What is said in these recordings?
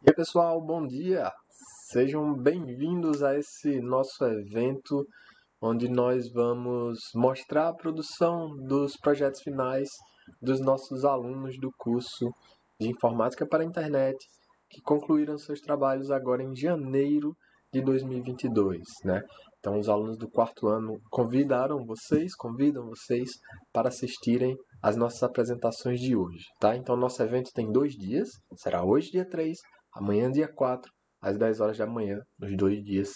E aí, pessoal, bom dia! Sejam bem-vindos a esse nosso evento, onde nós vamos mostrar a produção dos projetos finais dos nossos alunos do curso de Informática para a Internet, que concluíram seus trabalhos agora em janeiro de 2022, né? Então, os alunos do quarto ano convidam vocês para assistirem às nossas apresentações de hoje, tá? Então, nosso evento tem 2 dias, será hoje, dia 3, amanhã, dia 4, às 10 horas da manhã, nos 2 dias.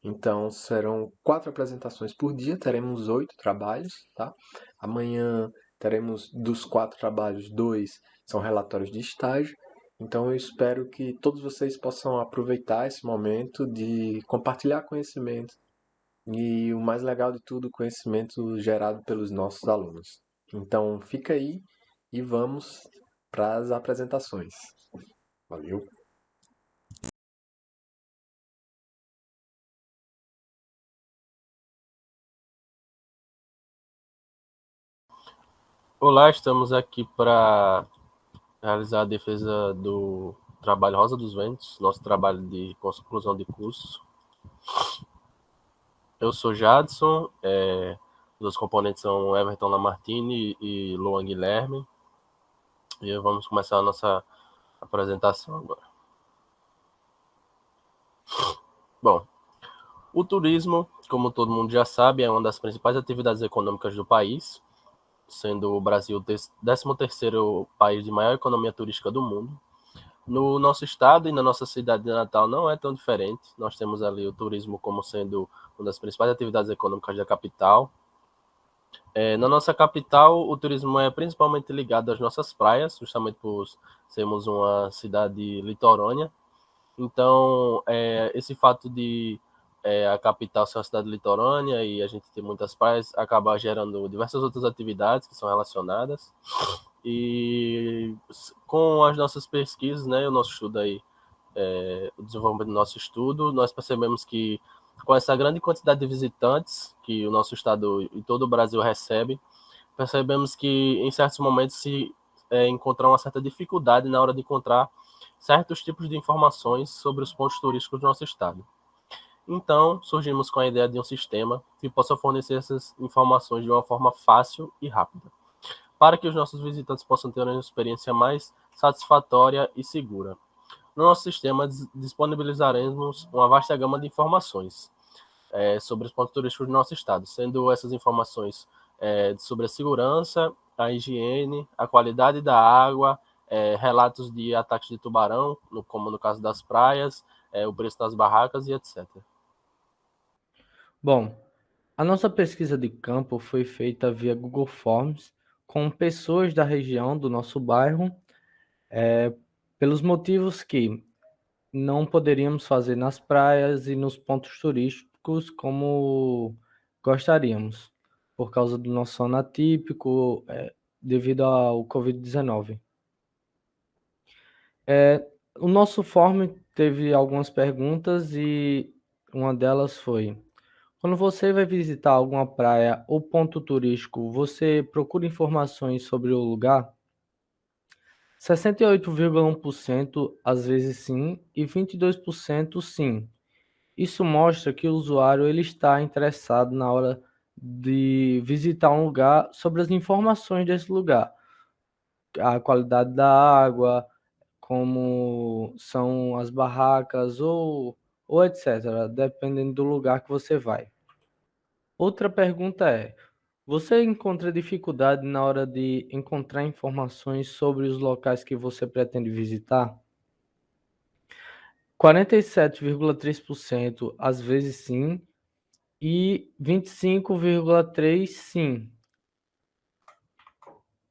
Então, serão 4 apresentações por dia, teremos 8 trabalhos, tá? Amanhã teremos dos 4 trabalhos, 2 são relatórios de estágio. Então, eu espero que todos vocês possam aproveitar esse momento de compartilhar conhecimento e, o mais legal de tudo, conhecimento gerado pelos nossos alunos. Então, fica aí e vamos para as apresentações. Valeu! Olá, estamos aqui para realizar a defesa do trabalho Rosa dos Ventos, nosso trabalho de conclusão de curso. Eu sou Jadson, os componentes são Everton Lamartine e Luan Guilherme, e vamos começar a nossa apresentação agora. Bom, o turismo, como todo mundo já sabe, é uma das principais atividades econômicas do país, sendo o Brasil o 13º país de maior economia turística do mundo. No nosso estado e na nossa cidade de Natal não é tão diferente. Nós temos ali o turismo como sendo uma das principais atividades econômicas da capital. Na nossa capital, o turismo é principalmente ligado às nossas praias, justamente por sermos uma cidade litorânea. Então, esse fato de a capital ser uma cidade litorânea e a gente ter muitas praias acaba gerando diversas outras atividades que são relacionadas. E com as nossas pesquisas, né, o nosso estudo aí, o desenvolvimento do nosso estudo, nós percebemos que com essa grande quantidade de visitantes que o nosso estado e todo o Brasil recebe, percebemos que em certos momentos se encontrar uma certa dificuldade na hora de encontrar certos tipos de informações sobre os pontos turísticos do nosso estado. Então, surgimos com a ideia de um sistema que possa fornecer essas informações de uma forma fácil e rápida, para que os nossos visitantes possam ter uma experiência mais satisfatória e segura. No nosso sistema, disponibilizaremos uma vasta gama de informações sobre os pontos turísticos do nosso estado, sendo essas informações sobre a segurança, a higiene, a qualidade da água, relatos de ataques de tubarão, como no caso das praias, o preço das barracas e etc. Bom, a nossa pesquisa de campo foi feita via Google Forms com pessoas da região do nosso bairro, pelos motivos que não poderíamos fazer nas praias e nos pontos turísticos como gostaríamos, por causa do nosso sono atípico, devido ao Covid-19. O nosso form teve algumas perguntas e uma delas foi: quando você vai visitar alguma praia ou ponto turístico, você procura informações sobre o lugar? 68,1% às vezes sim e 22% sim. Isso mostra que o usuário ele está interessado na hora de visitar um lugar sobre as informações desse lugar, a qualidade da água, como são as barracas ou etc., dependendo do lugar que você vai. Outra pergunta é: você encontra dificuldade na hora de encontrar informações sobre os locais que você pretende visitar? 47,3% às vezes sim e 25,3% sim.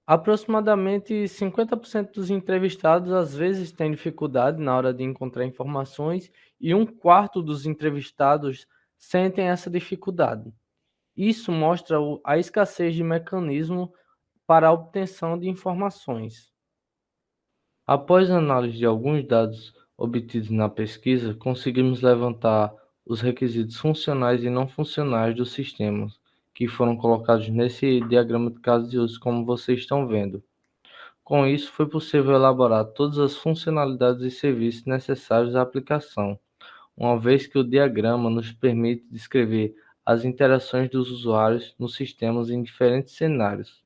Aproximadamente 50% dos entrevistados às vezes têm dificuldade na hora de encontrar informações e um quarto dos entrevistados sentem essa dificuldade. Isso mostra a escassez de mecanismo para a obtenção de informações. Após a análise de alguns dados obtidos na pesquisa, conseguimos levantar os requisitos funcionais e não funcionais dos sistemas que foram colocados nesse diagrama de caso de uso, como vocês estão vendo. Com isso, foi possível elaborar todas as funcionalidades e serviços necessários à aplicação, uma vez que o diagrama nos permite descrever as interações dos usuários nos sistemas em diferentes cenários.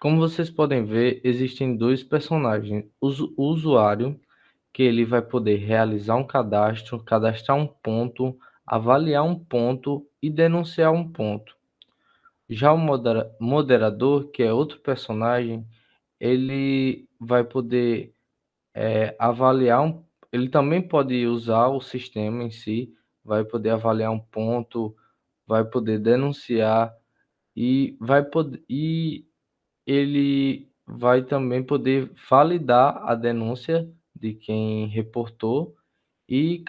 Como vocês podem ver, existem dois personagens. O usuário, que ele vai poder realizar um cadastro, cadastrar um ponto, avaliar um ponto e denunciar um ponto. Já o moderador, que é outro personagem, ele vai poder avaliar ele também pode usar o sistema em si, vai poder avaliar um ponto, vai poder denunciar e ele vai também poder validar a denúncia de quem reportou e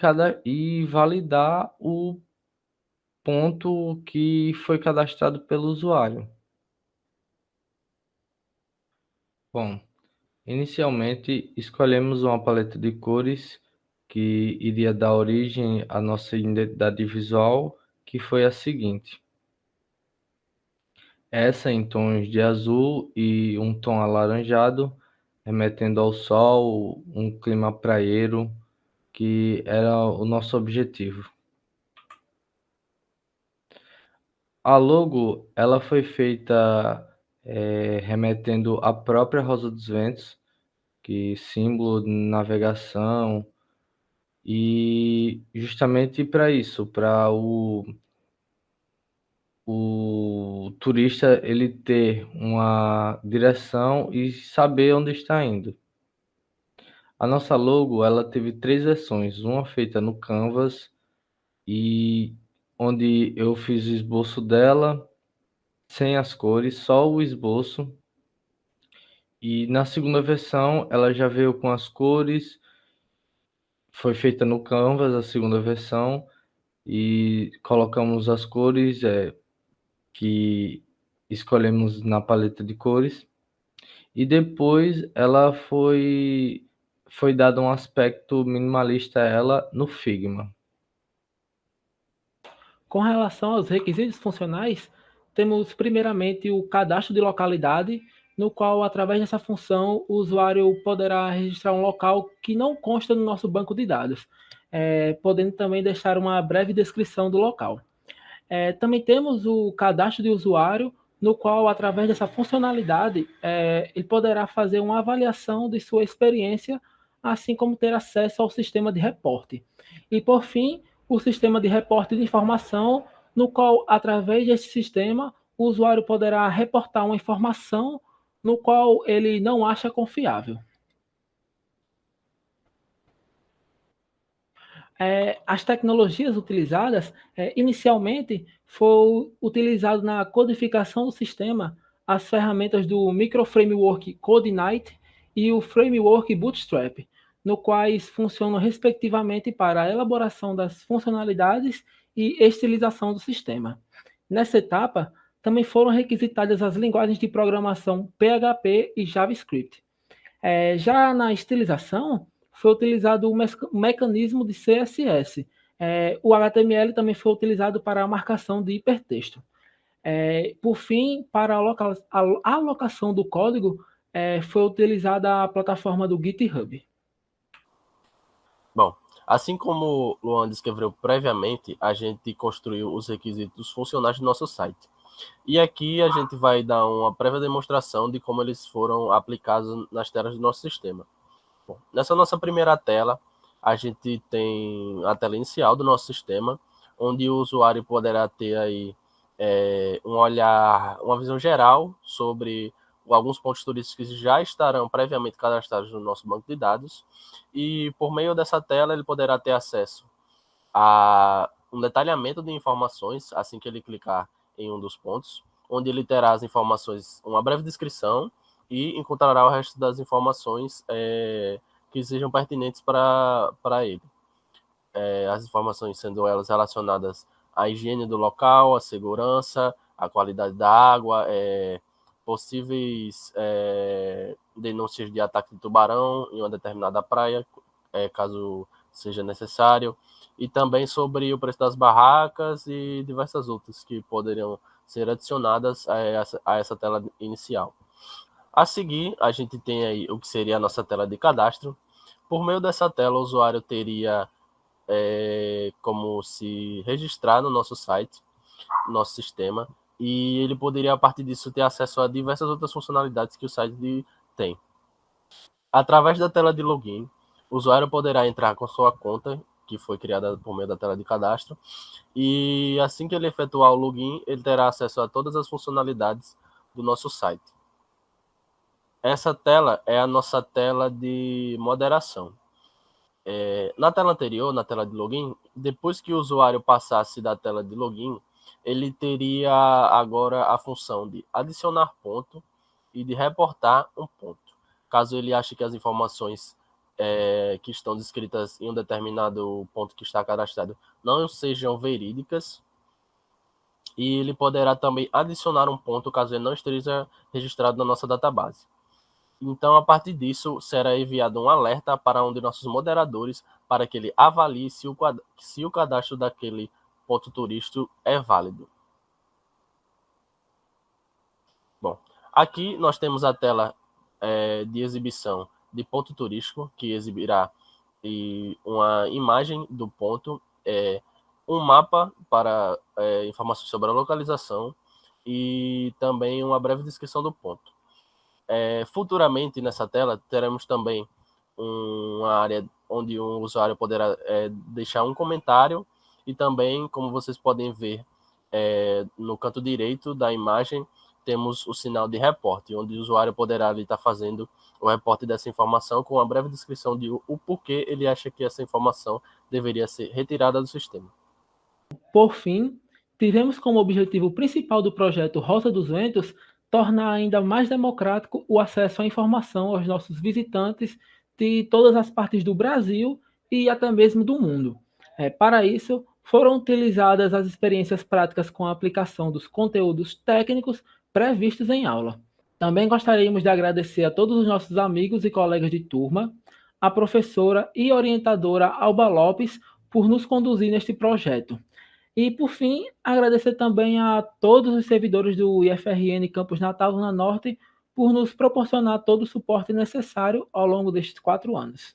validar o ponto que foi cadastrado pelo usuário. Bom, inicialmente escolhemos uma paleta de cores que iria dar origem à nossa identidade visual, que foi a seguinte: essa em tons de azul e um tom alaranjado, remetendo ao sol, um clima praieiro, que era o nosso objetivo. A logo, ela foi feita remetendo à própria Rosa dos Ventos, que símbolo de navegação, e justamente para isso, para o turista ele ter uma direção e saber onde está indo. A nossa logo, ela teve 3 versões, uma feita no Canvas e onde eu fiz o esboço dela sem as cores, só o esboço. E na segunda versão ela já veio com as cores, foi feita no Canvas a segunda versão e colocamos as cores que escolhemos na paleta de cores e depois ela foi dado um aspecto minimalista a ela no Figma. Com relação aos requisitos funcionais, temos primeiramente o cadastro de localidade, no qual, através dessa função, o usuário poderá registrar um local que não consta no nosso banco de dados, podendo também deixar uma breve descrição do local. Também temos o cadastro de usuário, no qual, através dessa funcionalidade, ele poderá fazer uma avaliação de sua experiência, assim como ter acesso ao sistema de reporte. E, por fim, o sistema de reporte de informação, no qual, através desse sistema, o usuário poderá reportar uma informação no qual ele não acha confiável. As tecnologias utilizadas, inicialmente, foi utilizado na codificação do sistema as ferramentas do Microframework CodeIgnite e o Framework Bootstrap, no quais funcionam respectivamente para a elaboração das funcionalidades e estilização do sistema. Nessa etapa, também foram requisitadas as linguagens de programação PHP e JavaScript. Já na estilização, foi utilizado o mecanismo de CSS. O HTML também foi utilizado para a marcação de hipertexto. Por fim, para a alocação do código, foi utilizada a plataforma do GitHub. Bom, assim como o Luan descreveu previamente, a gente construiu os requisitos funcionais do nosso site. E aqui a gente vai dar uma prévia demonstração de como eles foram aplicados nas telas do nosso sistema. Bom, nessa nossa primeira tela, a gente tem a tela inicial do nosso sistema, onde o usuário poderá ter aí um olhar, uma visão geral sobre alguns pontos turísticos que já estarão previamente cadastrados no nosso banco de dados, e por meio dessa tela ele poderá ter acesso a um detalhamento de informações assim que ele clicar em um dos pontos, onde ele terá as informações, uma breve descrição, e encontrará o resto das informações que sejam pertinentes para ele. As informações sendo elas relacionadas à higiene do local, à segurança, à qualidade da água, possíveis denúncias de ataque de tubarão em uma determinada praia, caso seja necessário, e também sobre o preço das barracas e diversas outras que poderiam ser adicionadas a essa tela inicial. A seguir, a gente tem aí o que seria a nossa tela de cadastro. Por meio dessa tela, o usuário teria como se registrar no nosso site, nosso sistema, e ele poderia, a partir disso, ter acesso a diversas outras funcionalidades que o site tem. Através da tela de login, o usuário poderá entrar com sua conta, que foi criada por meio da tela de cadastro, e assim que ele efetuar o login, ele terá acesso a todas as funcionalidades do nosso site. Essa tela é a nossa tela de moderação. Na tela anterior, na tela de login, depois que o usuário passasse da tela de login, ele teria agora a função de adicionar ponto e de reportar um ponto. Caso ele ache que as informações que estão descritas em um determinado ponto que está cadastrado não sejam verídicas, e ele poderá também adicionar um ponto caso ele não esteja registrado na nossa database. Então, a partir disso, será enviado um alerta para um de nossos moderadores para que ele avalie se o cadastro daquele ponto turístico é válido. Bom, aqui nós temos a tela de exibição de ponto turístico, que exibirá uma imagem do ponto, um mapa para informações sobre a localização e também uma breve descrição do ponto. Futuramente, nessa tela, teremos também uma área onde o usuário poderá deixar um comentário e também, como vocês podem ver no canto direito da imagem, temos o sinal de reporte, onde o usuário poderá ali estar fazendo o reporte dessa informação com uma breve descrição de o porquê ele acha que essa informação deveria ser retirada do sistema. Por fim, tivemos como objetivo principal do projeto Rota dos Ventos tornar ainda mais democrático o acesso à informação aos nossos visitantes de todas as partes do Brasil e até mesmo do mundo. Para isso, foram utilizadas as experiências práticas com a aplicação dos conteúdos técnicos previstos em aula. Também gostaríamos de agradecer a todos os nossos amigos e colegas de turma, a professora e orientadora Alba Lopes por nos conduzir neste projeto. E, por fim, agradecer também a todos os servidores do IFRN Campus Natal Zona Norte por nos proporcionar todo o suporte necessário ao longo destes 4 anos.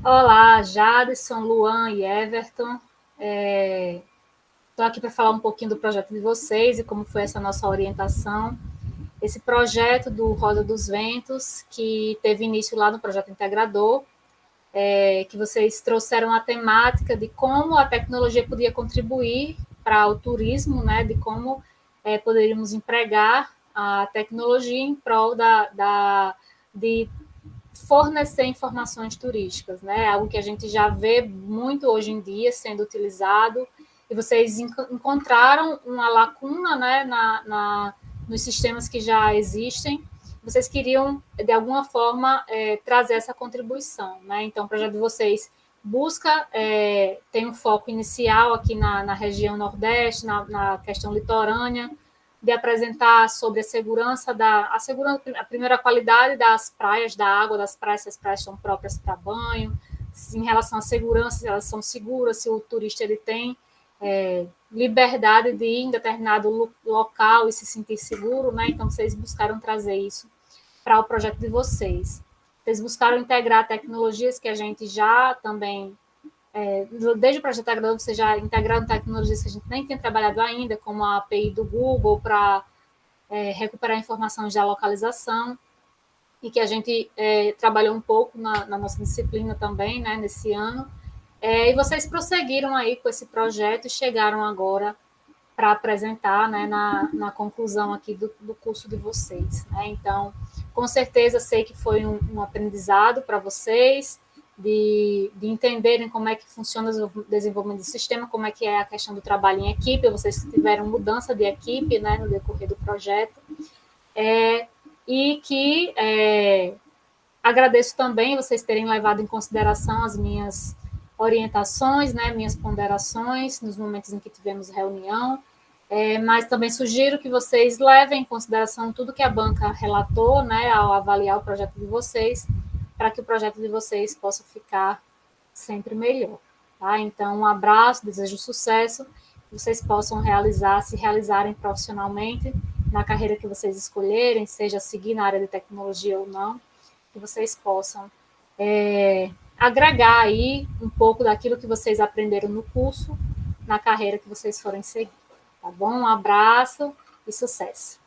Olá, Jadson, Luan e Everton. Estou aqui para falar um pouquinho do projeto de vocês e como foi essa nossa orientação. Esse projeto do Roda dos Ventos, que teve início lá no Projeto Integrador, que vocês trouxeram a temática de como a tecnologia podia contribuir para o turismo, né, de como poderíamos empregar a tecnologia em prol de fornecer informações turísticas, né, algo que a gente já vê muito hoje em dia sendo utilizado, e vocês encontraram uma lacuna, né, nos sistemas que já existem. Vocês queriam, de alguma forma, trazer essa contribuição, né? Então, o projeto de vocês busca, tem um foco inicial aqui na região Nordeste, na questão litorânea, de apresentar sobre a segurança, a primeira qualidade das praias, da água das praias, se as praias são próprias para banho, em relação à segurança, se elas são seguras, se o turista ele tem liberdade de ir em determinado local e se sentir seguro, né? Então, vocês buscaram trazer isso para o projeto de vocês. Vocês buscaram integrar tecnologias que a gente já também, desde o projeto integrador, vocês já integraram tecnologias que a gente nem tem trabalhado ainda, como a API do Google para recuperar informações da localização, e que a gente trabalhou um pouco na nossa disciplina também, né, nesse ano. E vocês prosseguiram aí com esse projeto e chegaram agora para apresentar, né, na conclusão aqui do curso de vocês, né? Então, com certeza, sei que foi um aprendizado para vocês, de entenderem como é que funciona o desenvolvimento do sistema, como é que é a questão do trabalho em equipe. Vocês tiveram mudança de equipe, né, no decorrer do projeto, e que agradeço também vocês terem levado em consideração as minhas orientações, né, minhas ponderações nos momentos em que tivemos reunião, mas também sugiro que vocês levem em consideração tudo que a banca relatou, né, ao avaliar o projeto de vocês, para que o projeto de vocês possa ficar sempre melhor. Tá? Então, um abraço, desejo sucesso vocês possam se realizarem profissionalmente na carreira que vocês escolherem, seja seguir na área de tecnologia ou não, que vocês possam agregar aí um pouco daquilo que vocês aprenderam no curso, na carreira que vocês forem seguir. Tá bom? Um abraço e sucesso!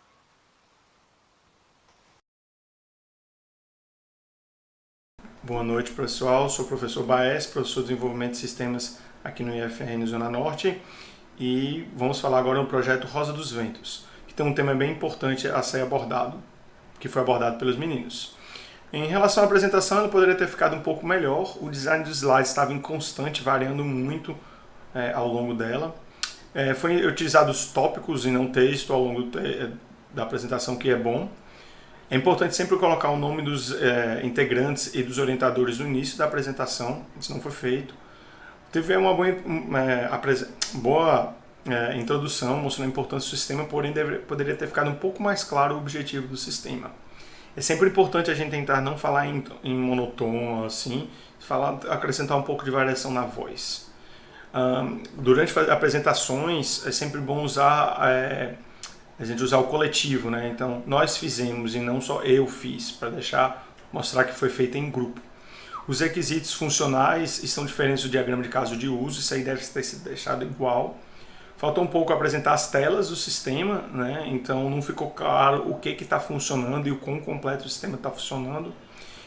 Boa noite, pessoal. Sou o professor Baez, professor de Desenvolvimento de Sistemas aqui no IFRN Zona Norte. E vamos falar agora do projeto Rosa dos Ventos, que tem um tema bem importante a ser abordado, que foi abordado pelos meninos. Em relação à apresentação, ela poderia ter ficado um pouco melhor. O design dos slides estava inconstante, variando muito ao longo dela. Foi utilizado os tópicos e não texto ao longo da apresentação, que é bom. É importante sempre colocar o nome dos integrantes e dos orientadores no início da apresentação, isso não foi feito. Teve uma boa introdução, mostrando a importância do sistema, porém poderia ter ficado um pouco mais claro o objetivo do sistema. É sempre importante a gente tentar não falar em monotônico, assim, acrescentar um pouco de variação na voz. Durante as apresentações, é sempre bom a gente usar o coletivo, né? Então, nós fizemos e não só eu fiz, para mostrar que foi feito em grupo. Os requisitos funcionais estão diferentes do diagrama de caso de uso, isso aí deve ter sido deixado igual. Faltou um pouco apresentar as telas do sistema, né? Então não ficou claro o que está funcionando e o quão completo o sistema está funcionando.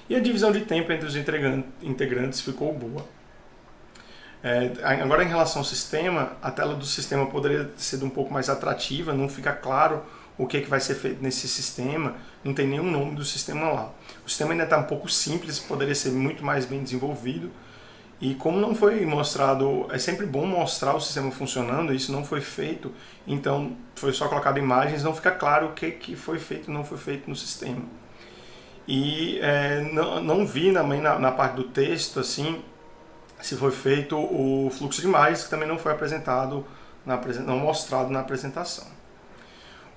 E a divisão de tempo entre os integrantes ficou boa. Agora, em relação ao sistema, a tela do sistema poderia ter sido um pouco mais atrativa, não fica claro o que vai ser feito nesse sistema, não tem nenhum nome do sistema lá. O sistema ainda está um pouco simples, poderia ser muito mais bem desenvolvido, e como não foi mostrado, é sempre bom mostrar o sistema funcionando, isso não foi feito, então foi só colocado imagens, não fica claro o que foi feito e não foi feito no sistema. E não vi também na parte do texto, assim, se foi feito o fluxo de imagens, que também não foi apresentado, não mostrado na apresentação.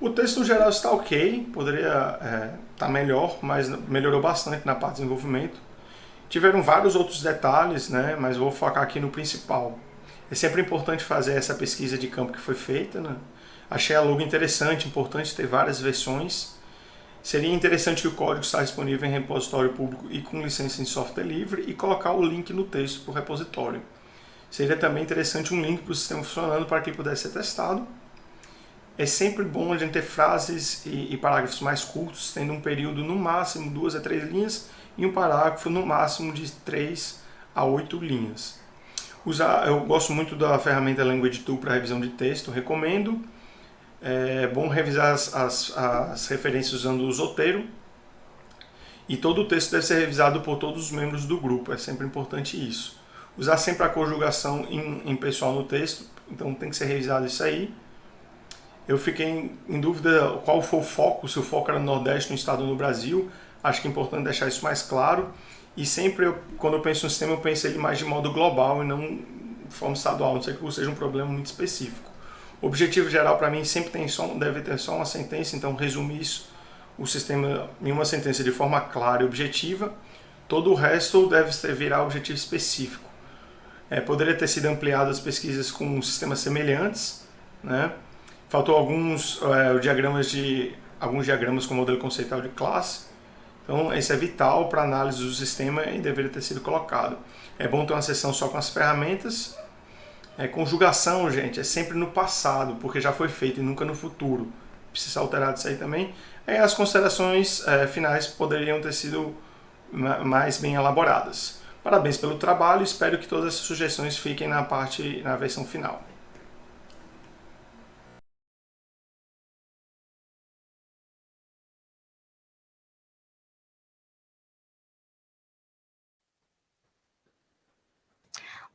O texto no geral está ok, poderia estar melhor, mas melhorou bastante na parte de desenvolvimento. Tiveram vários outros detalhes, né, mas vou focar aqui no principal. É sempre importante fazer essa pesquisa de campo que foi feita, né? Achei a logo interessante, importante ter várias versões. Seria interessante que o código está disponível em repositório público e com licença em software livre e colocar o link no texto para o repositório. Seria também interessante um link para o sistema funcionando para que ele pudesse ser testado. É sempre bom a gente ter frases e parágrafos mais curtos, tendo um período no máximo 2 a 3 linhas e um parágrafo no máximo de 3 a 8 linhas. Eu gosto muito da ferramenta Language Tool para revisão de texto, recomendo. É bom revisar as referências usando o Zotero. E todo o texto deve ser revisado por todos os membros do grupo, é sempre importante isso. Usar sempre a conjugação em pessoal no texto, então tem que ser revisado isso aí. Eu fiquei em dúvida qual foi o foco, se o foco era no Nordeste, no estado ou no Brasil. Acho que é importante deixar isso mais claro. E sempre, quando eu penso no sistema, eu penso ele mais de modo global e não de forma estadual, não sei que seja um problema muito específico. O objetivo geral para mim sempre deve ter só uma sentença, então resumir isso, o sistema em uma sentença de forma clara e objetiva. Todo o resto deve virar objetivo específico. Poderia ter sido ampliado as pesquisas com sistemas semelhantes, né? Faltou alguns diagramas com modelo conceitual de classe. Então, isso é vital para a análise do sistema e deveria ter sido colocado. É bom ter uma seção só com as ferramentas. Conjugação, gente, é sempre no passado, porque já foi feito e nunca no futuro. Precisa alterar isso aí também. As considerações finais poderiam ter sido mais bem elaboradas. Parabéns pelo trabalho, espero que todas essas sugestões fiquem na versão final.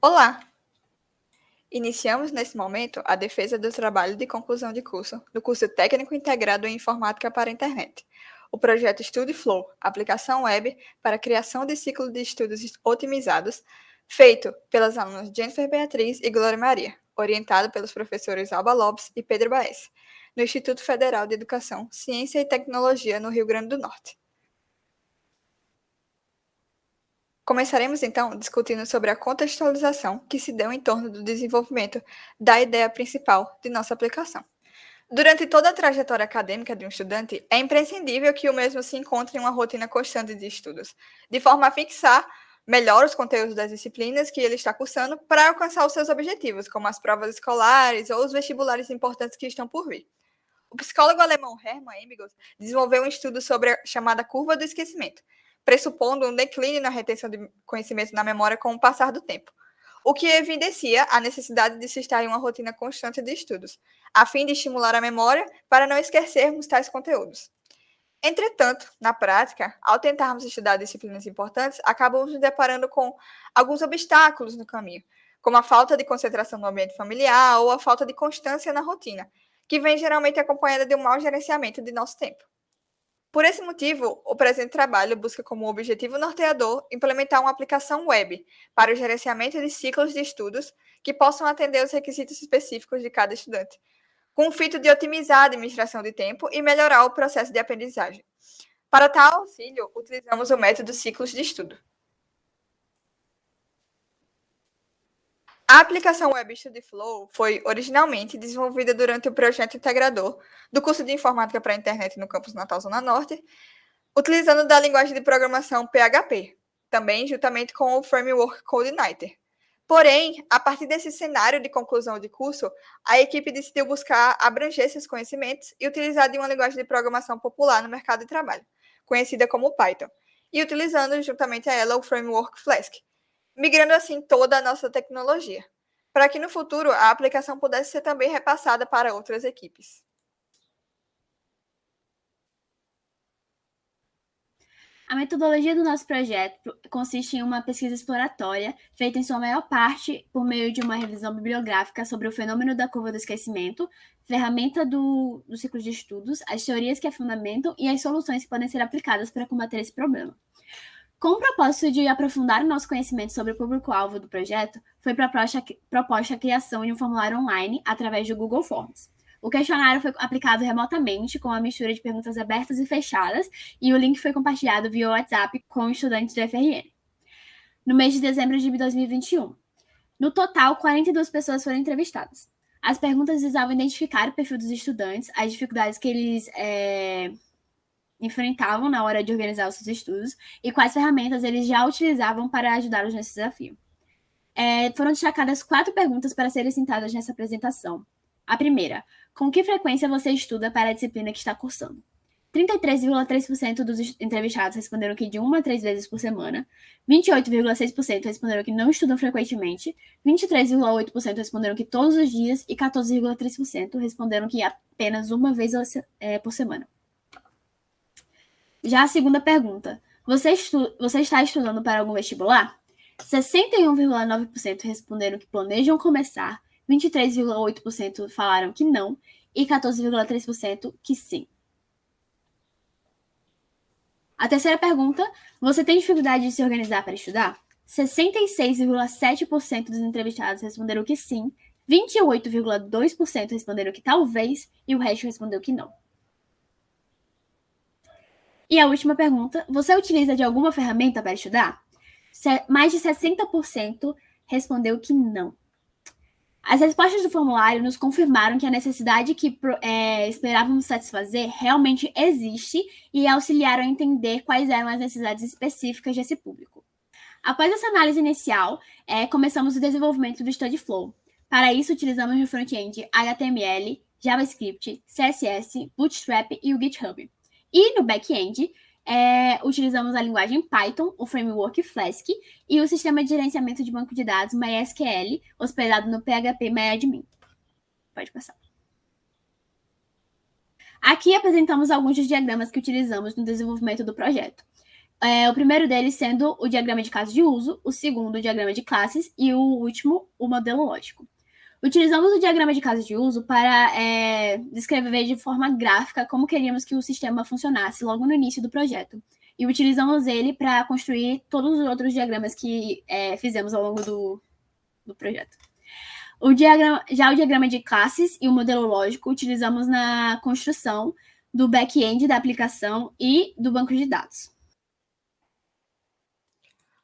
Olá! Iniciamos nesse momento a defesa do trabalho de conclusão de curso do curso Técnico Integrado em Informática para a Internet, o projeto StudyFlow, aplicação web para a criação de ciclo de estudos otimizados, feito pelas alunas Jennifer Beatriz e Glória Maria, orientado pelos professores Alba Lopes e Pedro Baez, no Instituto Federal de Educação, Ciência e Tecnologia, no Rio Grande do Norte. Começaremos, então, discutindo sobre a contextualização que se deu em torno do desenvolvimento da ideia principal de nossa aplicação. Durante toda a trajetória acadêmica de um estudante, é imprescindível que o mesmo se encontre em uma rotina constante de estudos, de forma a fixar melhor os conteúdos das disciplinas que ele está cursando para alcançar os seus objetivos, como as provas escolares ou os vestibulares importantes que estão por vir. O psicólogo alemão Hermann Emmigos desenvolveu um estudo sobre a chamada curva do esquecimento, pressupondo um declínio na retenção de conhecimento na memória com o passar do tempo, o que evidencia a necessidade de se estar em uma rotina constante de estudos, a fim de estimular a memória para não esquecermos tais conteúdos. Entretanto, na prática, ao tentarmos estudar disciplinas importantes, acabamos nos deparando com alguns obstáculos no caminho, como a falta de concentração no ambiente familiar ou a falta de constância na rotina, que vem geralmente acompanhada de um mau gerenciamento de nosso tempo. Por esse motivo, o presente trabalho busca como objetivo norteador implementar uma aplicação web para o gerenciamento de ciclos de estudos que possam atender os requisitos específicos de cada estudante, com o fito de otimizar a administração de tempo e melhorar o processo de aprendizagem. Para tal auxílio, utilizamos o método ciclos de estudo. A aplicação Web StudyFlow foi originalmente desenvolvida durante o projeto integrador do curso de Informática para a Internet no campus Natal Zona Norte, utilizando da linguagem de programação PHP, também juntamente com o framework CodeIgniter. Porém, a partir desse cenário de conclusão de curso, a equipe decidiu buscar abranger esses conhecimentos e utilizar de uma linguagem de programação popular no mercado de trabalho, conhecida como Python, e utilizando juntamente a ela o framework Flask, migrando assim toda a nossa tecnologia, para que no futuro a aplicação pudesse ser também repassada para outras equipes. A metodologia do nosso projeto consiste em uma pesquisa exploratória, feita em sua maior parte por meio de uma revisão bibliográfica sobre o fenômeno da curva do esquecimento, ferramenta do ciclo de estudos, as teorias que a fundamentam e as soluções que podem ser aplicadas para combater esse problema. Com o propósito de aprofundar o nosso conhecimento sobre o público-alvo do projeto, foi proposta a criação de um formulário online através do Google Forms. O questionário foi aplicado remotamente, com a mistura de perguntas abertas e fechadas, e o link foi compartilhado via WhatsApp com estudantes do FRN, no mês de dezembro de 2021. No total, 42 pessoas foram entrevistadas. As perguntas visavam identificar o perfil dos estudantes, as dificuldades que eles enfrentavam na hora de organizar os seus estudos e quais ferramentas eles já utilizavam para ajudá-los nesse desafio. Foram destacadas 4 perguntas para serem citadas nessa apresentação. A primeira: com que frequência você estuda para a disciplina que está cursando? 33,3% dos entrevistados responderam que de 1 a 3 vezes por semana, 28,6% responderam que não estudam frequentemente, 23,8% responderam que todos os dias e 14,3% responderam que apenas uma vez por semana. Já a segunda pergunta: você está estudando para algum vestibular? 61,9% responderam que planejam começar, 23,8% falaram que não e 14,3% que sim. A terceira pergunta: você tem dificuldade de se organizar para estudar? 66,7% dos entrevistados responderam que sim, 28,2% responderam que talvez e o resto respondeu que não. E a última pergunta: você utiliza de alguma ferramenta para estudar? Mais de 60% respondeu que não. As respostas do formulário nos confirmaram que a necessidade que esperávamos satisfazer realmente existe e auxiliaram a entender quais eram as necessidades específicas desse público. Após essa análise inicial, começamos o desenvolvimento do StudyFlow. Para isso, utilizamos no front-end HTML, JavaScript, CSS, Bootstrap e o GitHub. E no back-end, utilizamos a linguagem Python, o framework Flask e o sistema de gerenciamento de banco de dados MySQL, hospedado no PHP MyAdmin. Pode passar. Aqui apresentamos alguns dos diagramas que utilizamos no desenvolvimento do projeto. O primeiro deles sendo o diagrama de caso de uso, o segundo o diagrama de classes e o último o modelo lógico. Utilizamos o diagrama de caso de uso para descrever de forma gráfica como queríamos que o sistema funcionasse logo no início do projeto. E utilizamos ele para construir todos os outros diagramas que fizemos ao longo do projeto. Já o diagrama de classes e o modelo lógico utilizamos na construção do back-end da aplicação e do banco de dados.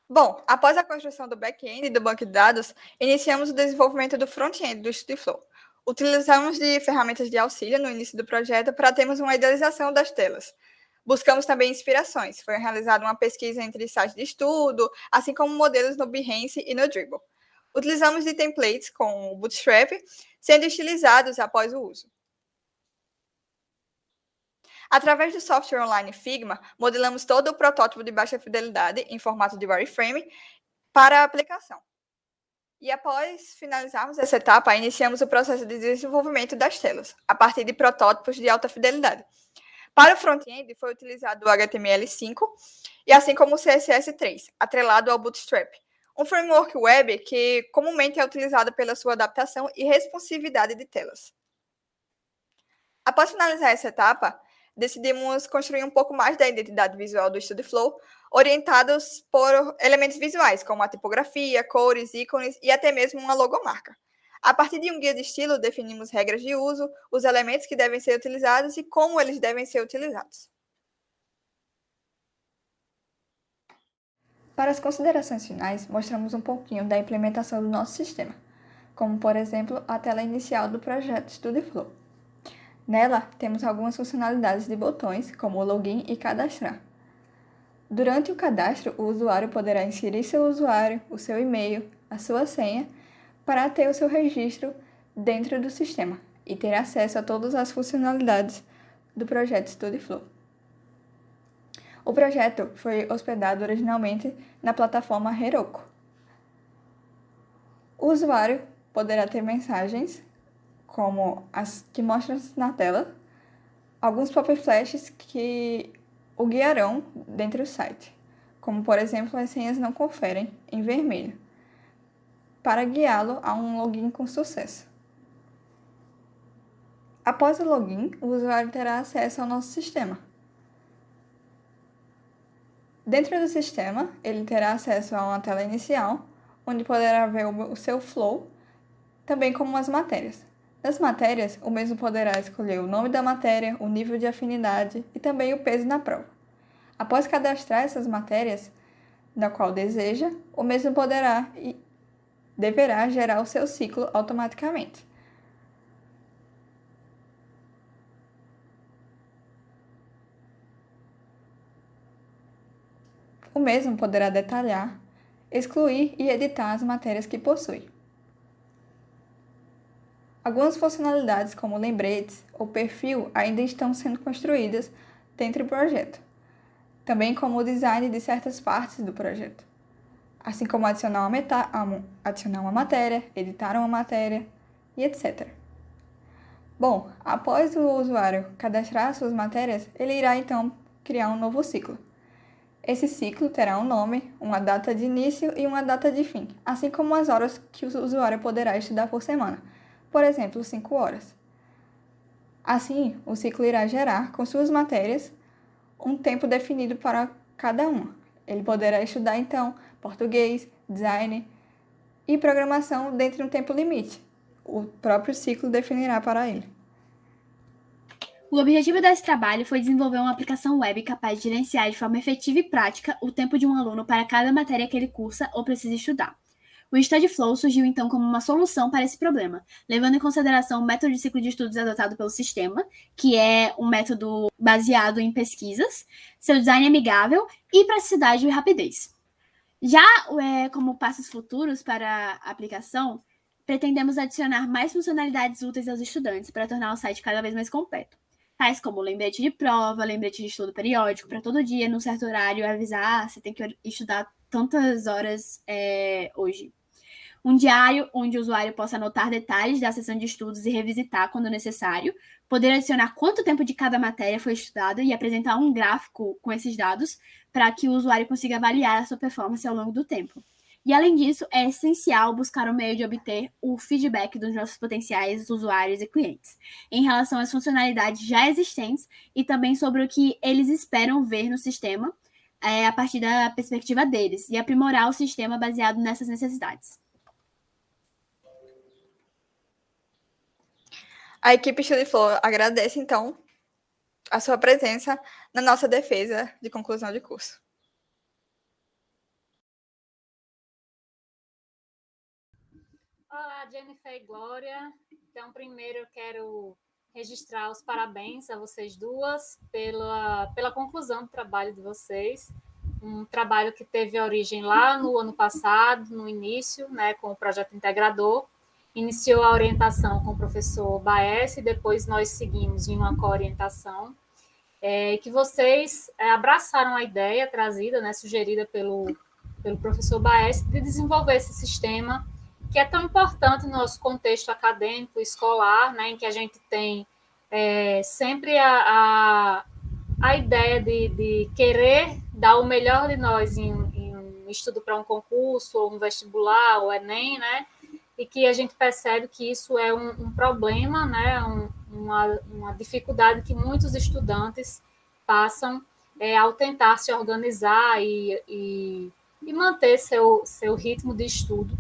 Bom, após a construção do back-end e do banco de dados, iniciamos o desenvolvimento do front-end do StudyFlow. Utilizamos de ferramentas de auxílio no início do projeto para termos uma idealização das telas. Buscamos também inspirações. Foi realizada uma pesquisa entre sites de estudo, assim como modelos no Behance e no Dribbble. Utilizamos de templates com o Bootstrap, sendo estilizados após o uso. Através do software online Figma, modelamos todo o protótipo de baixa fidelidade em formato de wireframe para a aplicação. E após finalizarmos essa etapa, iniciamos o processo de desenvolvimento das telas, a partir de protótipos de alta fidelidade. Para o front-end, foi utilizado o HTML5 e assim como o CSS3, atrelado ao Bootstrap, um framework web que comumente é utilizado pela sua adaptação e responsividade de telas. Após finalizar essa etapa, decidimos construir um pouco mais da identidade visual do StudyFlow, orientados por elementos visuais, como a tipografia, cores, ícones e até mesmo uma logomarca. A partir de um guia de estilo, definimos regras de uso, os elementos que devem ser utilizados e como eles devem ser utilizados. Para as considerações finais, mostramos um pouquinho da implementação do nosso sistema, como, por exemplo, a tela inicial do projeto StudyFlow. Nela, temos algumas funcionalidades de botões, como o login e cadastrar. Durante o cadastro, o usuário poderá inserir seu usuário, o seu e-mail, a sua senha, para ter o seu registro dentro do sistema e ter acesso a todas as funcionalidades do projeto StudyFlow. O projeto foi hospedado originalmente na plataforma Heroku. O usuário poderá ter mensagens, como as que mostram na tela, alguns pop flashes que o guiarão dentro do site, como por exemplo as senhas não conferem, em vermelho, para guiá-lo a um login com sucesso. Após o login, o usuário terá acesso ao nosso sistema. Dentro do sistema, ele terá acesso a uma tela inicial, onde poderá ver o seu flow, também como as matérias. Nas matérias, o mesmo poderá escolher o nome da matéria, o nível de afinidade e também o peso na prova. Após cadastrar essas matérias, da qual deseja, o mesmo poderá e deverá gerar o seu ciclo automaticamente. O mesmo poderá detalhar, excluir e editar as matérias que possui. Algumas funcionalidades, como lembretes ou perfil, ainda estão sendo construídas dentro do projeto, também como o design de certas partes do projeto, assim como adicionar uma matéria, editar uma matéria e etc. Bom, após o usuário cadastrar suas matérias, ele irá então criar um novo ciclo. Esse ciclo terá um nome, uma data de início e uma data de fim, assim como as horas que o usuário poderá estudar por semana, por exemplo, 5 horas. Assim, o ciclo irá gerar, com suas matérias, um tempo definido para cada uma. Ele poderá estudar, então, português, design e programação dentro de um tempo limite. O próprio ciclo definirá para ele. O objetivo desse trabalho foi desenvolver uma aplicação web capaz de gerenciar de forma efetiva e prática o tempo de um aluno para cada matéria que ele cursa ou precisa estudar. O StudyFlow surgiu então como uma solução para esse problema, levando em consideração o método de ciclo de estudos adotado pelo sistema, que é um método baseado em pesquisas, seu design amigável e praticidade e rapidez. Já como passos futuros para a aplicação, pretendemos adicionar mais funcionalidades úteis aos estudantes para tornar o site cada vez mais completo, tais como lembrete de prova, lembrete de estudo periódico, para todo dia, num certo horário, avisar, você tem que estudar tantas horas hoje. Um diário onde o usuário possa anotar detalhes da sessão de estudos e revisitar quando necessário, poder adicionar quanto tempo de cada matéria foi estudada e apresentar um gráfico com esses dados para que o usuário consiga avaliar a sua performance ao longo do tempo. E, além disso, é essencial buscar um meio de obter o feedback dos nossos potenciais usuários e clientes, em relação às funcionalidades já existentes e também sobre o que eles esperam ver no sistema a partir da perspectiva deles, e aprimorar o sistema baseado nessas necessidades. A equipe StudyFlow agradece, então, a sua presença na nossa defesa de conclusão de curso. Olá, Jennifer e Glória. Então, primeiro eu quero registrar os parabéns a vocês duas pela conclusão do trabalho de vocês. Um trabalho que teve origem lá no ano passado, no início, né, com o projeto integrador. Iniciou a orientação com o professor Baes e depois nós seguimos em uma coorientação. Que vocês abraçaram a ideia trazida, né, sugerida pelo professor Baes, de desenvolver esse sistema que é tão importante no nosso contexto acadêmico, escolar, né, em que a gente tem sempre a ideia de querer dar o melhor de nós em um estudo para um concurso, ou um vestibular, ou Enem, né, e que a gente percebe que isso é um problema, né, uma dificuldade que muitos estudantes passam ao tentar se organizar e manter seu ritmo de estudo.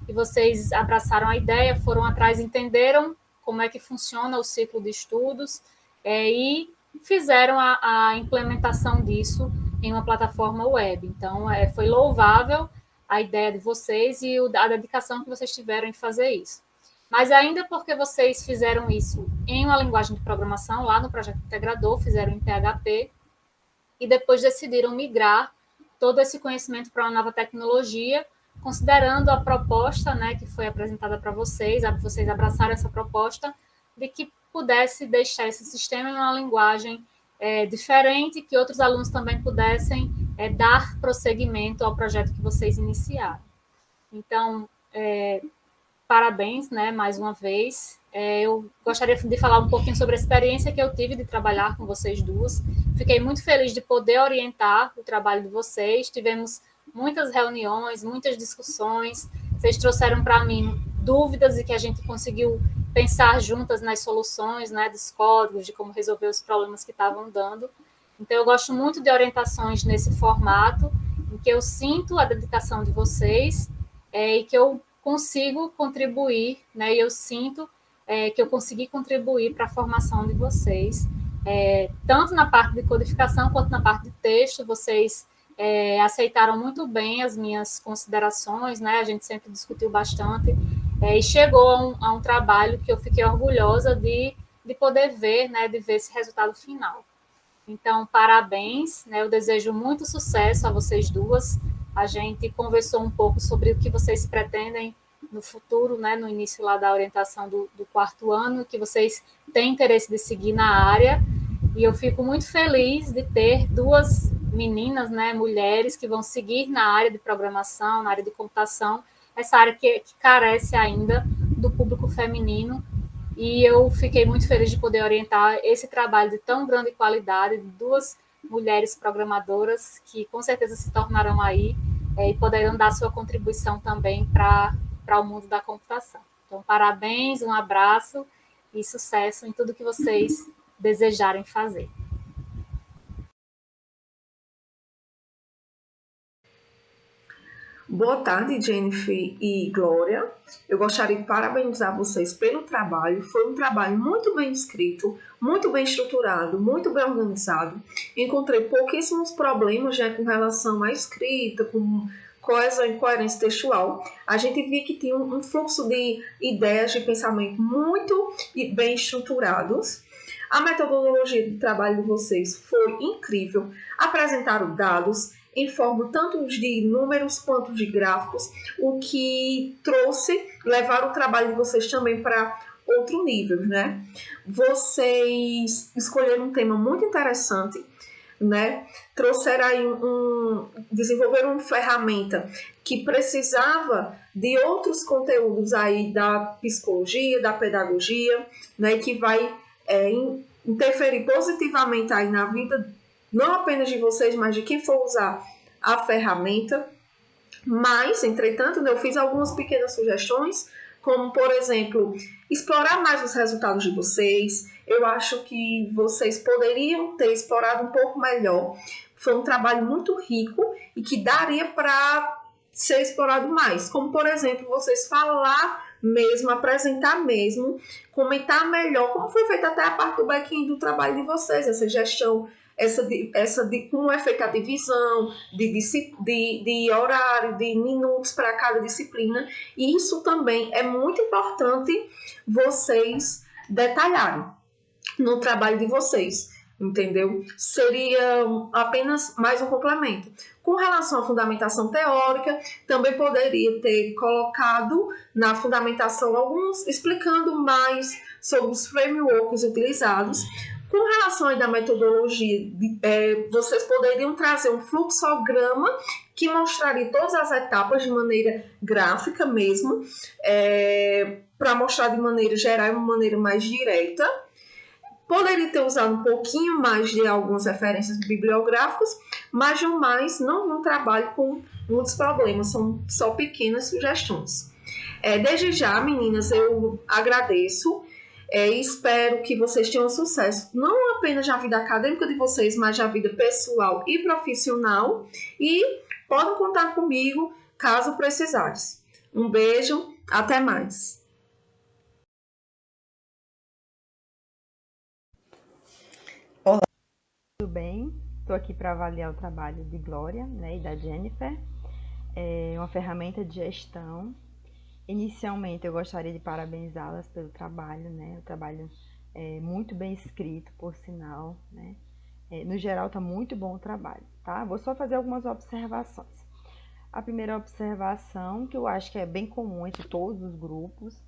E vocês abraçaram a ideia, foram atrás, entenderam como é que funciona o ciclo de estudos e fizeram a implementação disso em uma plataforma web. Então, foi louvável a ideia de vocês e a dedicação que vocês tiveram em fazer isso. Mas ainda porque vocês fizeram isso em uma linguagem de programação, lá no projeto integrador, fizeram em PHP, e depois decidiram migrar todo esse conhecimento para uma nova tecnologia, considerando a proposta, né, que foi apresentada para vocês abraçaram essa proposta de que pudesse deixar esse sistema em uma linguagem diferente, que outros alunos também pudessem dar prosseguimento ao projeto que vocês iniciaram. Então, parabéns, né, mais uma vez. Eu gostaria de falar um pouquinho sobre a experiência que eu tive de trabalhar com vocês duas. Fiquei muito feliz de poder orientar o trabalho de vocês. Tivemos muitas reuniões, muitas discussões. Vocês trouxeram para mim dúvidas e que a gente conseguiu pensar juntas nas soluções, né, dos códigos, de como resolver os problemas que estavam dando. Então, eu gosto muito de orientações nesse formato, em que eu sinto a dedicação de vocês e que eu consigo contribuir, né, e eu sinto que eu consegui contribuir para a formação de vocês, tanto na parte de codificação quanto na parte de texto. Vocês aceitaram muito bem as minhas considerações, né? A gente sempre discutiu bastante, e chegou a um trabalho que eu fiquei orgulhosa de poder ver, né, de ver esse resultado final. Então, parabéns, né? Eu desejo muito sucesso a vocês duas. A gente conversou um pouco sobre o que vocês pretendem no futuro, né, no início lá da orientação do 4º ano, que vocês têm interesse de seguir na área, e eu fico muito feliz de ter duas meninas, né, mulheres, que vão seguir na área de programação, na área de computação, essa área que carece ainda do público feminino, e eu fiquei muito feliz de poder orientar esse trabalho de tão grande qualidade, de duas mulheres programadoras, que com certeza se tornarão aí e poderão dar sua contribuição também para o mundo da computação. Então, parabéns, um abraço e sucesso em tudo que vocês desejarem fazer. Boa tarde, Jennifer e Glória. Eu gostaria de parabenizar vocês pelo trabalho. Foi um trabalho muito bem escrito, muito bem estruturado, muito bem organizado. Encontrei pouquíssimos problemas já com relação à escrita, com coesão e coerência textual. A gente viu que tinha um fluxo de ideias de pensamento muito bem estruturados. A metodologia de trabalho de vocês foi incrível. Apresentaram dados em forma tanto de números quanto de gráficos, o que levar o trabalho de vocês também para outro nível, né? Vocês escolheram um tema muito interessante, né? Trouxeram aí desenvolveram uma ferramenta que precisava de outros conteúdos aí da psicologia, da pedagogia, né? Que vai interferir positivamente aí na vida não apenas de vocês, mas de quem for usar a ferramenta. Mas, entretanto, eu fiz algumas pequenas sugestões, como, por exemplo, explorar mais os resultados de vocês. Eu acho que vocês poderiam ter explorado um pouco melhor. Foi um trabalho muito rico e que daria para ser explorado mais. Como, por exemplo, vocês falar mesmo, apresentar mesmo, comentar melhor como foi feita até a parte do back-end do trabalho de vocês, essa gestão, como é feita a divisão de horário, de minutos para cada disciplina. E isso também é muito importante vocês detalharem no trabalho de vocês, entendeu? Seria apenas mais um complemento. Com relação à fundamentação teórica, também poderia ter colocado na fundamentação alguns, explicando mais sobre os frameworks utilizados. Com relação à metodologia, vocês poderiam trazer um fluxograma que mostraria todas as etapas de maneira gráfica mesmo, para mostrar de maneira geral e de maneira mais direta. Poderia ter usado um pouquinho mais de algumas referências bibliográficas, mas jamais não trabalho com muitos problemas, são só pequenas sugestões. Desde já, meninas, eu agradeço e espero que vocês tenham sucesso, não apenas na vida acadêmica de vocês, mas na vida pessoal e profissional, e podem contar comigo caso precisares. Um beijo, até mais. Tudo bem? Estou aqui para avaliar o trabalho de Glória, né, e da Jennifer. É uma ferramenta de gestão. Inicialmente, eu gostaria de parabenizá-las pelo trabalho, né? O trabalho é muito bem escrito, por sinal, né? No geral, está muito bom o trabalho, tá? Vou só fazer algumas observações. A primeira observação, que eu acho que é bem comum entre todos os grupos,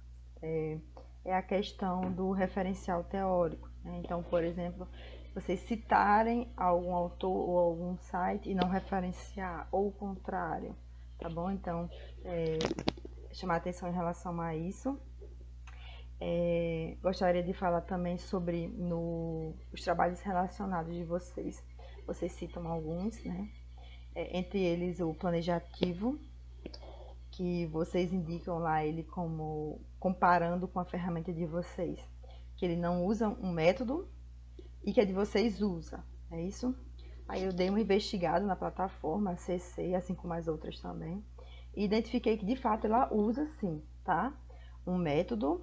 é a questão do referencial teórico, né? Então, por exemplo, vocês citarem algum autor ou algum site e não referenciar, ou o contrário, tá bom? Então, chamar atenção em relação a isso. Gostaria de falar também sobre os trabalhos relacionados de vocês. Vocês citam alguns, né? Entre eles o planejativo, que vocês indicam lá ele como comparando com a ferramenta de vocês, que ele não usa um método e que a de vocês usa, é isso? Aí eu dei uma investigada na plataforma CC, assim como as outras também, e identifiquei que de fato ela usa sim, tá? Um método,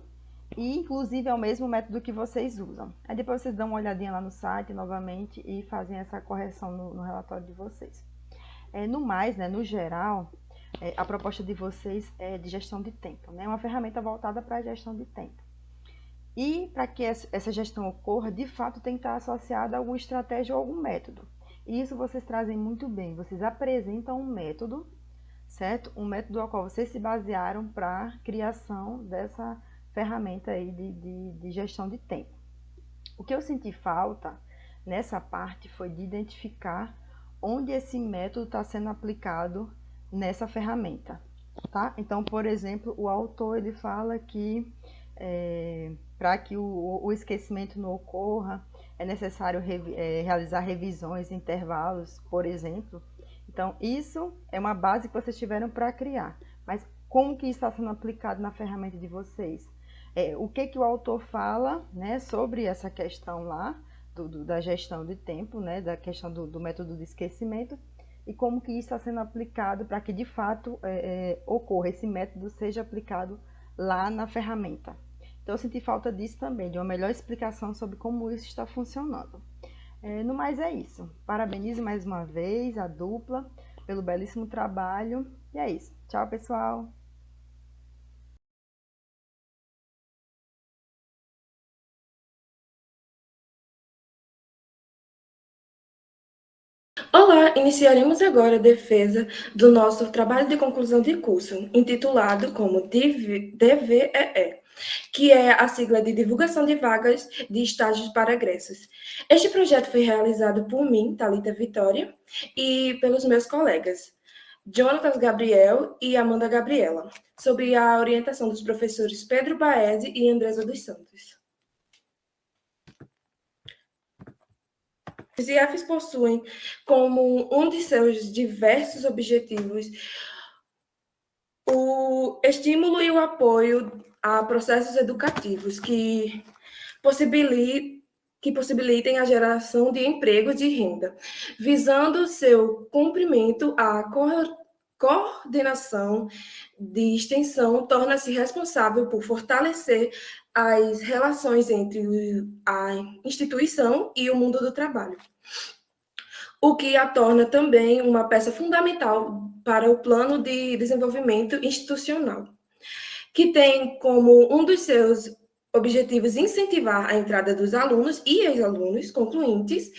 e inclusive é o mesmo método que vocês usam. Aí depois vocês dão uma olhadinha lá no site novamente e fazem essa correção no relatório de vocês. No mais, né, no geral, a proposta de vocês é de gestão de tempo, né? Uma ferramenta voltada para a gestão de tempo. E para que essa gestão ocorra, de fato tem que estar associada a alguma estratégia ou algum método. E isso vocês trazem muito bem. Vocês apresentam um método, certo? Um método ao qual vocês se basearam para a criação dessa ferramenta aí de gestão de tempo. O que eu senti falta nessa parte foi de identificar onde esse método está sendo aplicado nessa ferramenta, tá? Então, por exemplo, o autor ele fala que para que o esquecimento não ocorra, é necessário realizar revisões em intervalos, por exemplo. Então, isso é uma base que vocês tiveram para criar. Mas como que isso está sendo aplicado na ferramenta de vocês? O que o autor fala, né, sobre essa questão lá, da gestão de tempo, né, da questão do método de esquecimento, e como que isso está sendo aplicado para que, de fato, ocorra, esse método seja aplicado lá na ferramenta. Então, eu senti falta disso também, de uma melhor explicação sobre como isso está funcionando. No mais, é isso. Parabenizo mais uma vez a dupla pelo belíssimo trabalho. E é isso. Tchau, pessoal! Olá, iniciaremos agora a defesa do nosso trabalho de conclusão de curso, intitulado como DVEE, que é a sigla de Divulgação de Vagas de Estágios para Egressos. Este projeto foi realizado por mim, Thalita Vitória, e pelos meus colegas, Jonatas Gabriel e Amanda Gabriela, sob a orientação dos professores Pedro Baeze e Andresa dos Santos. Os IEFs possuem como um de seus diversos objetivos o estímulo e o apoio a processos educativos que possibilitem a geração de empregos e renda, visando seu cumprimento, a coordenação de extensão torna-se responsável por fortalecer as relações entre a instituição e o mundo do trabalho, o que a torna também uma peça fundamental para o plano de desenvolvimento institucional, que tem como um dos seus objetivos incentivar a entrada dos alunos e ex-alunos concluintes,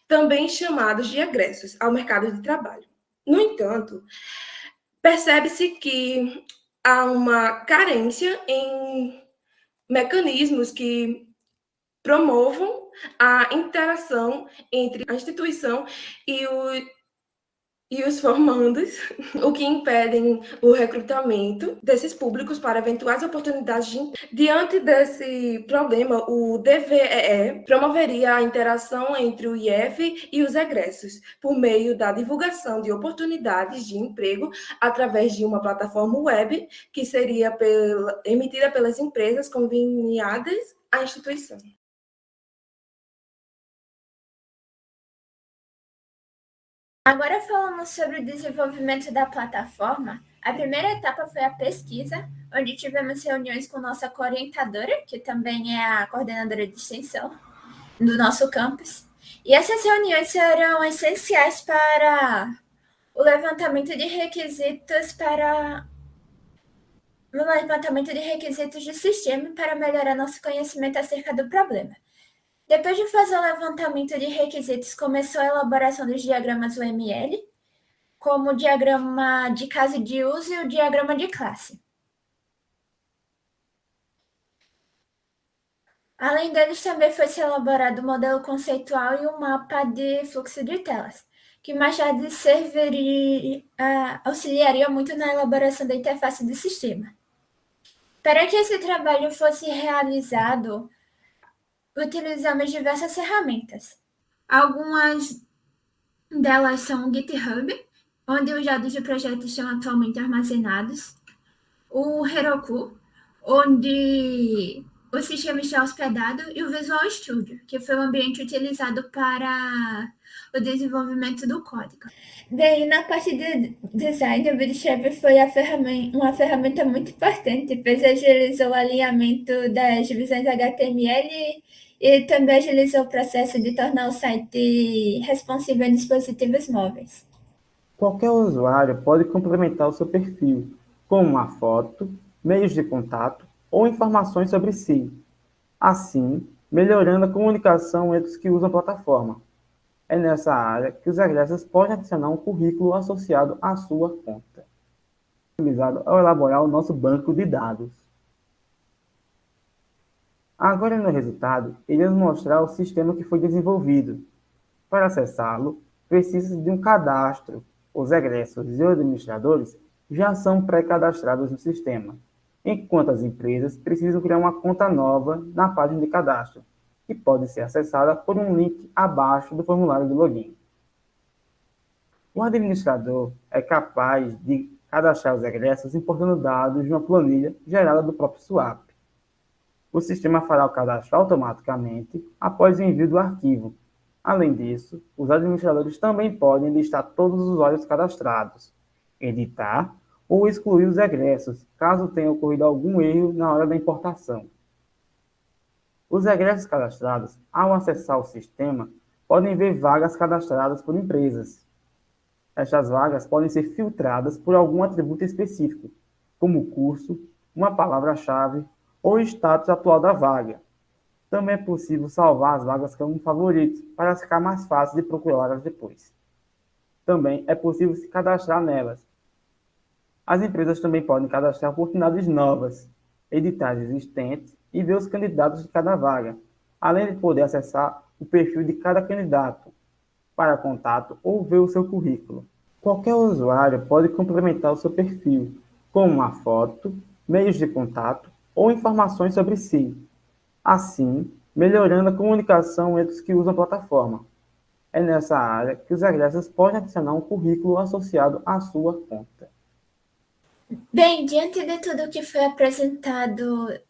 também chamados de egressos, ao mercado de trabalho. No entanto, percebe-se que há uma carência em mecanismos que promovam a interação entre a instituição e os formandos, o que impedem o recrutamento desses públicos para eventuais oportunidades de emprego. Diante desse problema, o DVEE promoveria a interação entre o IF e os egressos, por meio da divulgação de oportunidades de emprego através de uma plataforma web que seria emitida pelas empresas conveniadas à instituição. Agora falamos sobre o desenvolvimento da plataforma. A primeira etapa foi a pesquisa, onde tivemos reuniões com nossa coorientadora, que também é a coordenadora de extensão do nosso campus. E essas reuniões serão essenciais para o levantamento de requisitos do sistema para melhorar nosso conhecimento acerca do problema. Depois de fazer o levantamento de requisitos, começou a elaboração dos diagramas UML, como o diagrama de caso de uso e o diagrama de classe. Além deles, também foi elaborado o modelo conceitual e o mapa de fluxo de telas, que mais tarde auxiliaria muito na elaboração da interface do sistema. Para que esse trabalho fosse realizado, utilizamos diversas ferramentas. Algumas delas são o GitHub, onde os dados do projeto estão atualmente armazenados, o Heroku, onde o sistema está hospedado, e o Visual Studio, que foi o ambiente utilizado para o desenvolvimento do código. Bem, na parte de design, o Bootstrap foi uma ferramenta muito importante, pois agilizou o alinhamento das divisões HTML e também agilizou o processo de tornar o site responsivo em dispositivos móveis. Qualquer usuário pode complementar o seu perfil com uma foto, meios de contato ou informações sobre si, assim melhorando a comunicação entre os que usam a plataforma. É nessa área que os egressos podem adicionar um currículo associado à sua conta, utilizado ao elaborar o nosso banco de dados. Agora, no resultado, iremos mostrar o sistema que foi desenvolvido. Para acessá-lo, precisa de um cadastro. Os egressos e os administradores já são pré-cadastrados no sistema, enquanto as empresas precisam criar uma conta nova na página de cadastro, que pode ser acessada por um link abaixo do formulário de login. O administrador é capaz de cadastrar os egressos importando dados de uma planilha gerada do próprio SWAP. O sistema fará o cadastro automaticamente após o envio do arquivo. Além disso, os administradores também podem listar todos os usuários cadastrados, editar ou excluir os egressos, caso tenha ocorrido algum erro na hora da importação. Os egressos cadastrados, ao acessar o sistema, podem ver vagas cadastradas por empresas. Estas vagas podem ser filtradas por algum atributo específico, como curso, uma palavra-chave ou o status atual da vaga. Também é possível salvar as vagas como favoritos, para ficar mais fácil de procurá-las depois. Também é possível se cadastrar nelas. As empresas também podem cadastrar oportunidades novas, editar as existentes e ver os candidatos de cada vaga, além de poder acessar o perfil de cada candidato para contato ou ver o seu currículo. Qualquer usuário pode complementar o seu perfil com uma foto, meios de contato ou informações sobre si, assim melhorando a comunicação entre os que usam a plataforma. É nessa área que os egressos podem adicionar um currículo associado à sua conta. Bem, diante de tudo que foi apresentado,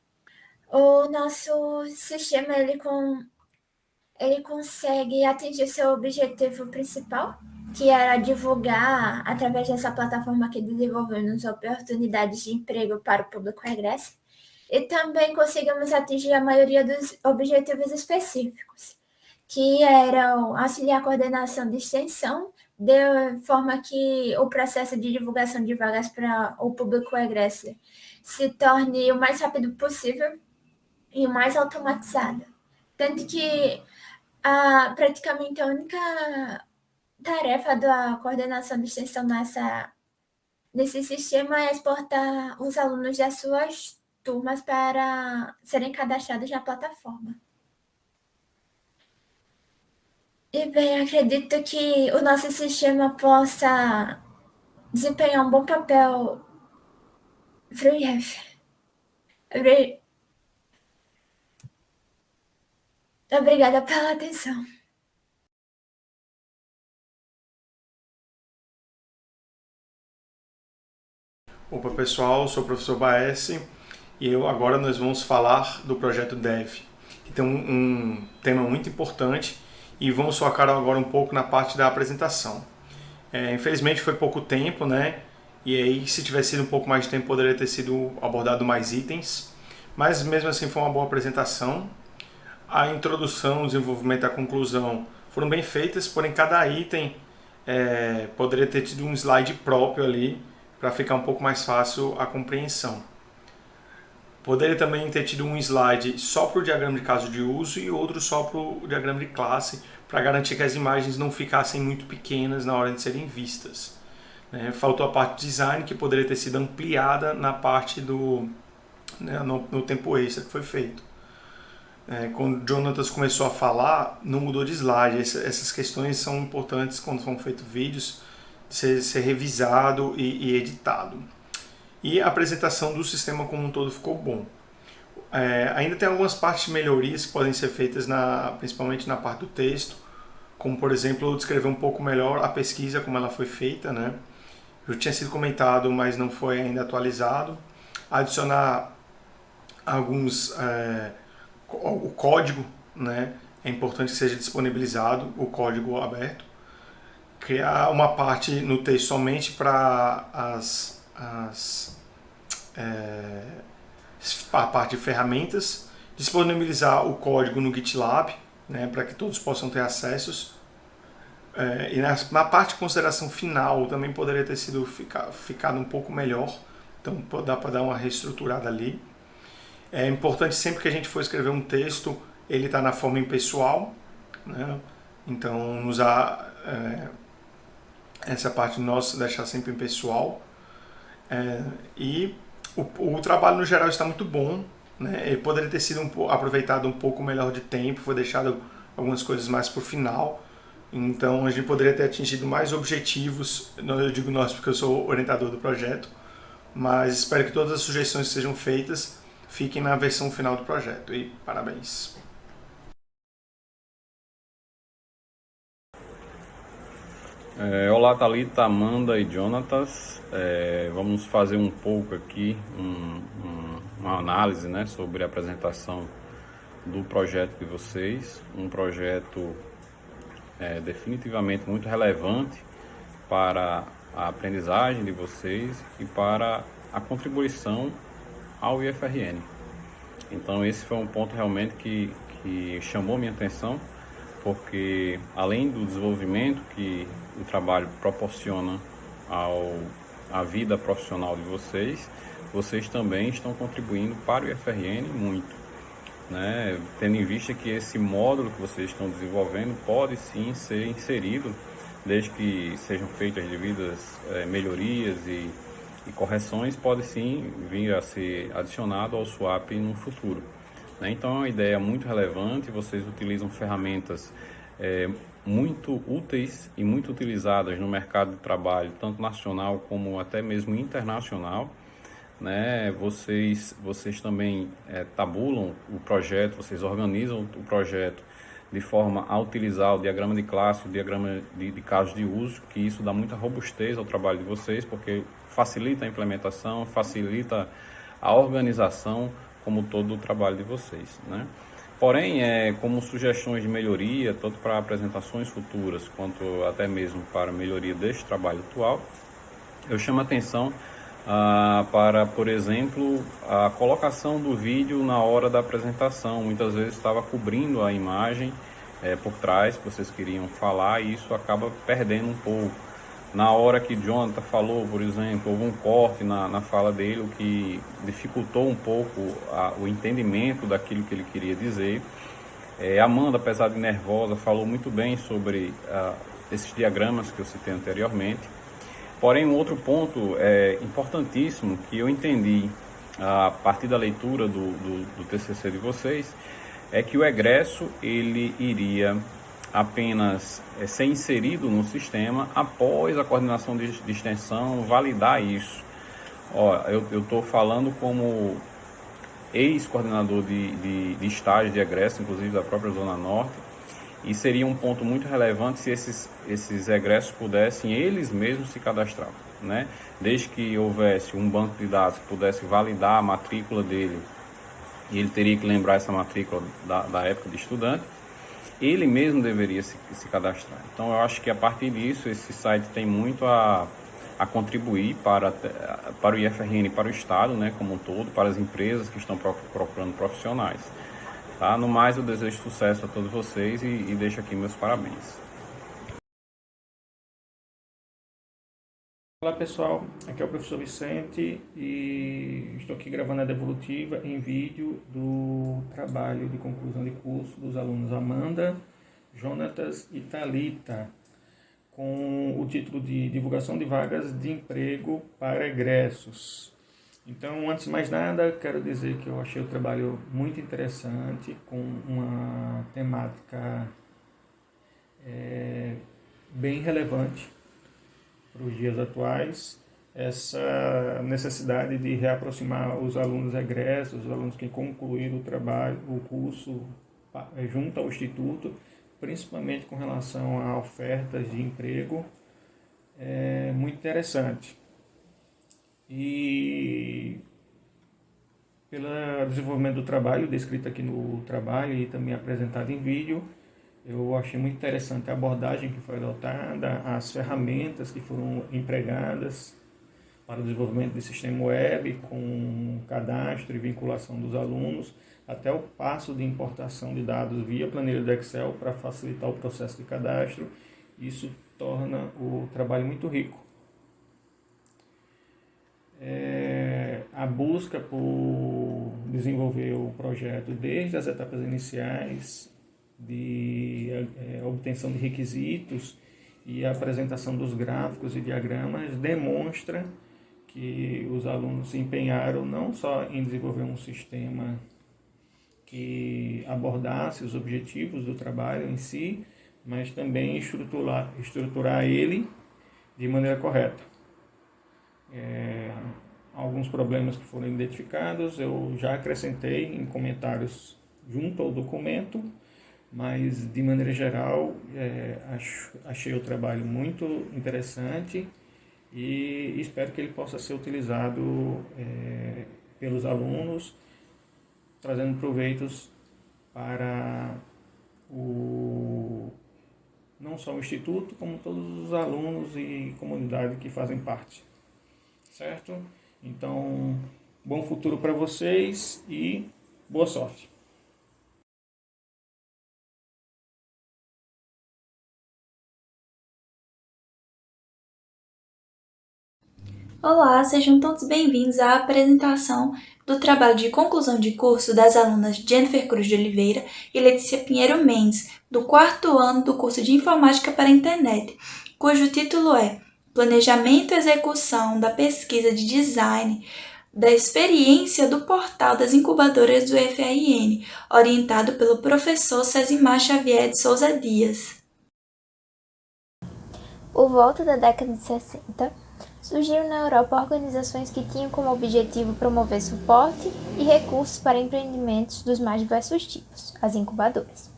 o nosso sistema ele consegue atingir seu objetivo principal, que era divulgar, através dessa plataforma que desenvolvemos, oportunidades de emprego para o público egresso, e também conseguimos atingir a maioria dos objetivos específicos, que eram auxiliar a coordenação de extensão, de forma que o processo de divulgação de vagas para o público egresso se torne o mais rápido possível e o mais automatizado. Tanto que praticamente a única tarefa da coordenação de extensão nesse sistema é exportar os alunos das suas turmas para serem cadastrados na plataforma. E bem, acredito que o nosso sistema possa desempenhar um bom papel. Obrigada pela atenção. Opa pessoal, sou o professor Baesse e agora nós vamos falar do projeto DEV, que tem um tema muito importante e vamos focar agora um pouco na parte da apresentação. Infelizmente foi pouco tempo, né? E aí se tivesse sido um pouco mais de tempo poderia ter sido abordado mais itens, mas mesmo assim foi uma boa apresentação. A introdução, o desenvolvimento e a conclusão foram bem feitas, porém cada item poderia ter tido um slide próprio ali, para ficar um pouco mais fácil a compreensão. Poderia também ter tido um slide só para o diagrama de caso de uso e outro só para o diagrama de classe, para garantir que as imagens não ficassem muito pequenas na hora de serem vistas. Faltou a parte de design, que poderia ter sido ampliada na parte no tempo extra que foi feito. Quando o Jonatas começou a falar, não mudou de slide. Essas questões são importantes quando são feitos vídeos, ser revisado e editado. E a apresentação do sistema como um todo ficou bom. Ainda tem algumas partes de melhorias que podem ser feitas principalmente na parte do texto, como por exemplo descrever um pouco melhor a pesquisa, como ela foi feita, né? Já tinha sido comentado, mas não foi ainda atualizado. Adicionar o código, né? É importante que seja disponibilizado o código aberto. Criar uma parte no texto somente para a parte de ferramentas, disponibilizar o código no GitLab, né, para que todos possam ter acessos. E na parte de consideração final também poderia ter sido ficado um pouco melhor, então dá para dar uma reestruturada ali. É importante sempre que a gente for escrever um texto, ele está na forma impessoal, né, então usar essa parte nossa, deixar sempre impessoal. E o trabalho no geral está muito bom, né? Ele poderia ter sido aproveitado um pouco melhor de tempo, foi deixado algumas coisas mais para o final, então a gente poderia ter atingido mais objetivos. Eu digo nós porque eu sou orientador do projeto, mas espero que todas as sugestões que sejam feitas fiquem na versão final do projeto, e parabéns! Olá Thalita, Amanda e Jonatas. Vamos fazer um pouco aqui uma análise, né, sobre a apresentação do projeto de vocês. Um projeto definitivamente muito relevante para a aprendizagem de vocês e para a contribuição ao IFRN. Então esse foi um ponto realmente que chamou minha atenção, porque além do desenvolvimento que o trabalho proporciona à vida profissional de vocês também estão contribuindo para o IFRN muito, né? Tendo em vista que esse módulo que vocês estão desenvolvendo pode sim ser inserido, desde que sejam feitas as devidas melhorias e correções, pode sim vir a ser adicionado ao SWAP no futuro. Então é uma ideia muito relevante, vocês utilizam ferramentas muito úteis e muito utilizadas no mercado de trabalho, tanto nacional como até mesmo internacional, né? Vocês também tabulam o projeto, vocês organizam o projeto de forma a utilizar o diagrama de classe, o diagrama de casos de uso, que isso dá muita robustez ao trabalho de vocês, porque facilita a implementação, facilita a organização como todo o trabalho de vocês, né? Porém, como sugestões de melhoria, tanto para apresentações futuras, quanto até mesmo para melhoria deste trabalho atual, eu chamo a atenção para, por exemplo, a colocação do vídeo na hora da apresentação. Muitas vezes estava cobrindo a imagem por trás, que vocês queriam falar, e isso acaba perdendo um pouco. Na hora que Jonathan falou, por exemplo, houve um corte na fala dele, o que dificultou um pouco o entendimento daquilo que ele queria dizer. Amanda, apesar de nervosa, falou muito bem sobre esses diagramas que eu citei anteriormente. Porém, um outro ponto importantíssimo que eu entendi a partir da leitura do TCC de vocês é que o egresso ele iria apenas ser inserido no sistema após a coordenação de extensão validar isso. Eu estou falando como ex-coordenador de estágio de egresso, inclusive da própria Zona Norte, e seria um ponto muito relevante se esses egressos pudessem eles mesmos se cadastrar, né? Desde que houvesse um banco de dados que pudesse validar a matrícula dele, e ele teria que lembrar essa matrícula da época de estudante, ele mesmo deveria se cadastrar. Então, eu acho que a partir disso, esse site tem muito a contribuir para o IFRN e para o Estado, né, como um todo, para as empresas que estão procurando profissionais. Tá? No mais, eu desejo sucesso a todos vocês e deixo aqui meus parabéns. Olá pessoal, aqui é o professor Vicente e estou aqui gravando a devolutiva em vídeo do trabalho de conclusão de curso dos alunos Amanda, Jonatas e Thalita, com o título de Divulgação de Vagas de Emprego para Egressos. Então, antes de mais nada, quero dizer que eu achei o trabalho muito interessante, com uma temática bem relevante para os dias atuais, essa necessidade de reaproximar os alunos egressos, os alunos que concluíram o curso junto ao Instituto, principalmente com relação a ofertas de emprego, é muito interessante. E pelo desenvolvimento do trabalho, descrito aqui no trabalho e também apresentado em vídeo, eu achei muito interessante a abordagem que foi adotada, as ferramentas que foram empregadas para o desenvolvimento de sistema web, com cadastro e vinculação dos alunos, até o passo de importação de dados via planilha do Excel para facilitar o processo de cadastro. Isso torna o trabalho muito rico. A busca por desenvolver o projeto desde as etapas iniciais, de obtenção de requisitos e a apresentação dos gráficos e diagramas demonstra que os alunos se empenharam não só em desenvolver um sistema que abordasse os objetivos do trabalho em si, mas também estruturar ele de maneira correta. Alguns problemas que foram identificados eu já acrescentei em comentários junto ao documento, mas de maneira geral achei o trabalho muito interessante e espero que ele possa ser utilizado pelos alunos, trazendo proveitos para não só o Instituto, como todos os alunos e comunidade que fazem parte. Certo? Então, bom futuro para vocês e boa sorte. Olá, sejam todos bem-vindos à apresentação do trabalho de conclusão de curso das alunas Jennifer Cruz de Oliveira e Letícia Pinheiro Mendes, do 4º ano do curso de Informática para a Internet, cujo título é Planejamento e Execução da Pesquisa de Design da Experiência do Portal das Incubadoras do IFRN, orientado pelo professor Cesimar Xavier de Souza Dias. Por volta da década de 60, surgiram na Europa organizações que tinham como objetivo promover suporte e recursos para empreendimentos dos mais diversos tipos, as incubadoras.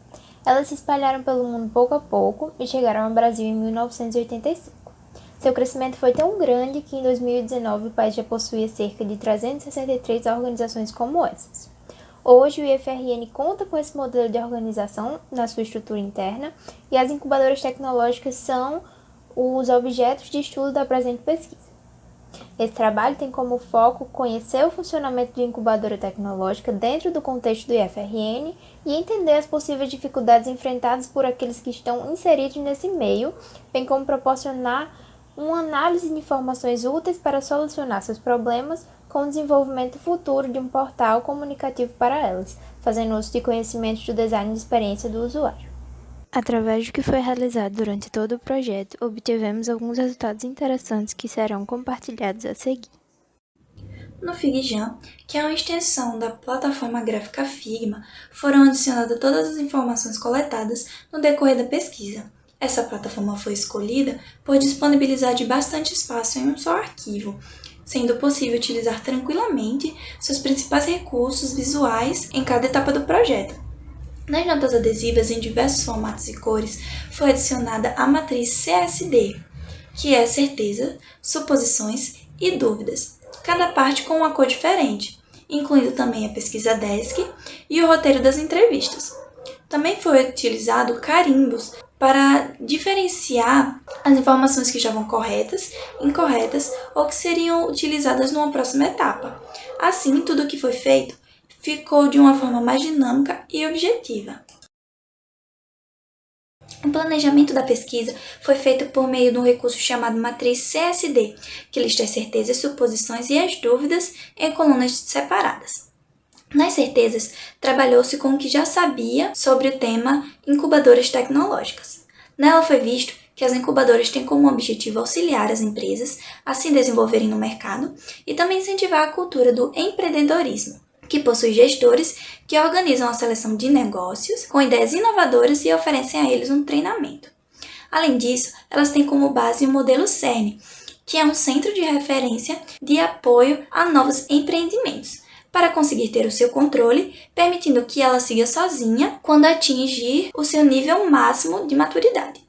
Elas se espalharam pelo mundo pouco a pouco e chegaram ao Brasil em 1985. Seu crescimento foi tão grande que em 2019 o país já possuía cerca de 363 organizações como essas. Hoje, o IFRN conta com esse modelo de organização na sua estrutura interna e as incubadoras tecnológicas são os objetos de estudo da presente pesquisa. Esse trabalho tem como foco conhecer o funcionamento de incubadora tecnológica dentro do contexto do IFRN e entender as possíveis dificuldades enfrentadas por aqueles que estão inseridos nesse meio, bem como proporcionar uma análise de informações úteis para solucionar seus problemas com o desenvolvimento futuro de um portal comunicativo para elas, fazendo uso de conhecimentos do design de experiência do usuário. Através do que foi realizado durante todo o projeto, obtivemos alguns resultados interessantes que serão compartilhados a seguir. No Figjan, que é uma extensão da plataforma gráfica Figma, foram adicionadas todas as informações coletadas no decorrer da pesquisa. Essa plataforma foi escolhida por disponibilizar de bastante espaço em um só arquivo, sendo possível utilizar tranquilamente seus principais recursos visuais em cada etapa do projeto. Nas notas adesivas em diversos formatos e cores, foi adicionada a matriz CSD, que é certeza, suposições e dúvidas, cada parte com uma cor diferente, incluindo também a pesquisa Desk e o roteiro das entrevistas. Também foi utilizado carimbos para diferenciar as informações que estavam corretas, incorretas ou que seriam utilizadas numa próxima etapa. Assim, tudo o que foi feito ficou de uma forma mais dinâmica e objetiva. O planejamento da pesquisa foi feito por meio de um recurso chamado matriz CSD, que lista as certezas, suposições e as dúvidas em colunas separadas. Nas certezas, trabalhou-se com o que já sabia sobre o tema incubadoras tecnológicas. Nela foi visto que as incubadoras têm como objetivo auxiliar as empresas a se desenvolverem no mercado e também incentivar a cultura do empreendedorismo, que possui gestores que organizam a seleção de negócios com ideias inovadoras e oferecem a eles um treinamento. Além disso, elas têm como base o modelo CERN, que é um centro de referência de apoio a novos empreendimentos, para conseguir ter o seu controle, permitindo que ela siga sozinha quando atingir o seu nível máximo de maturidade.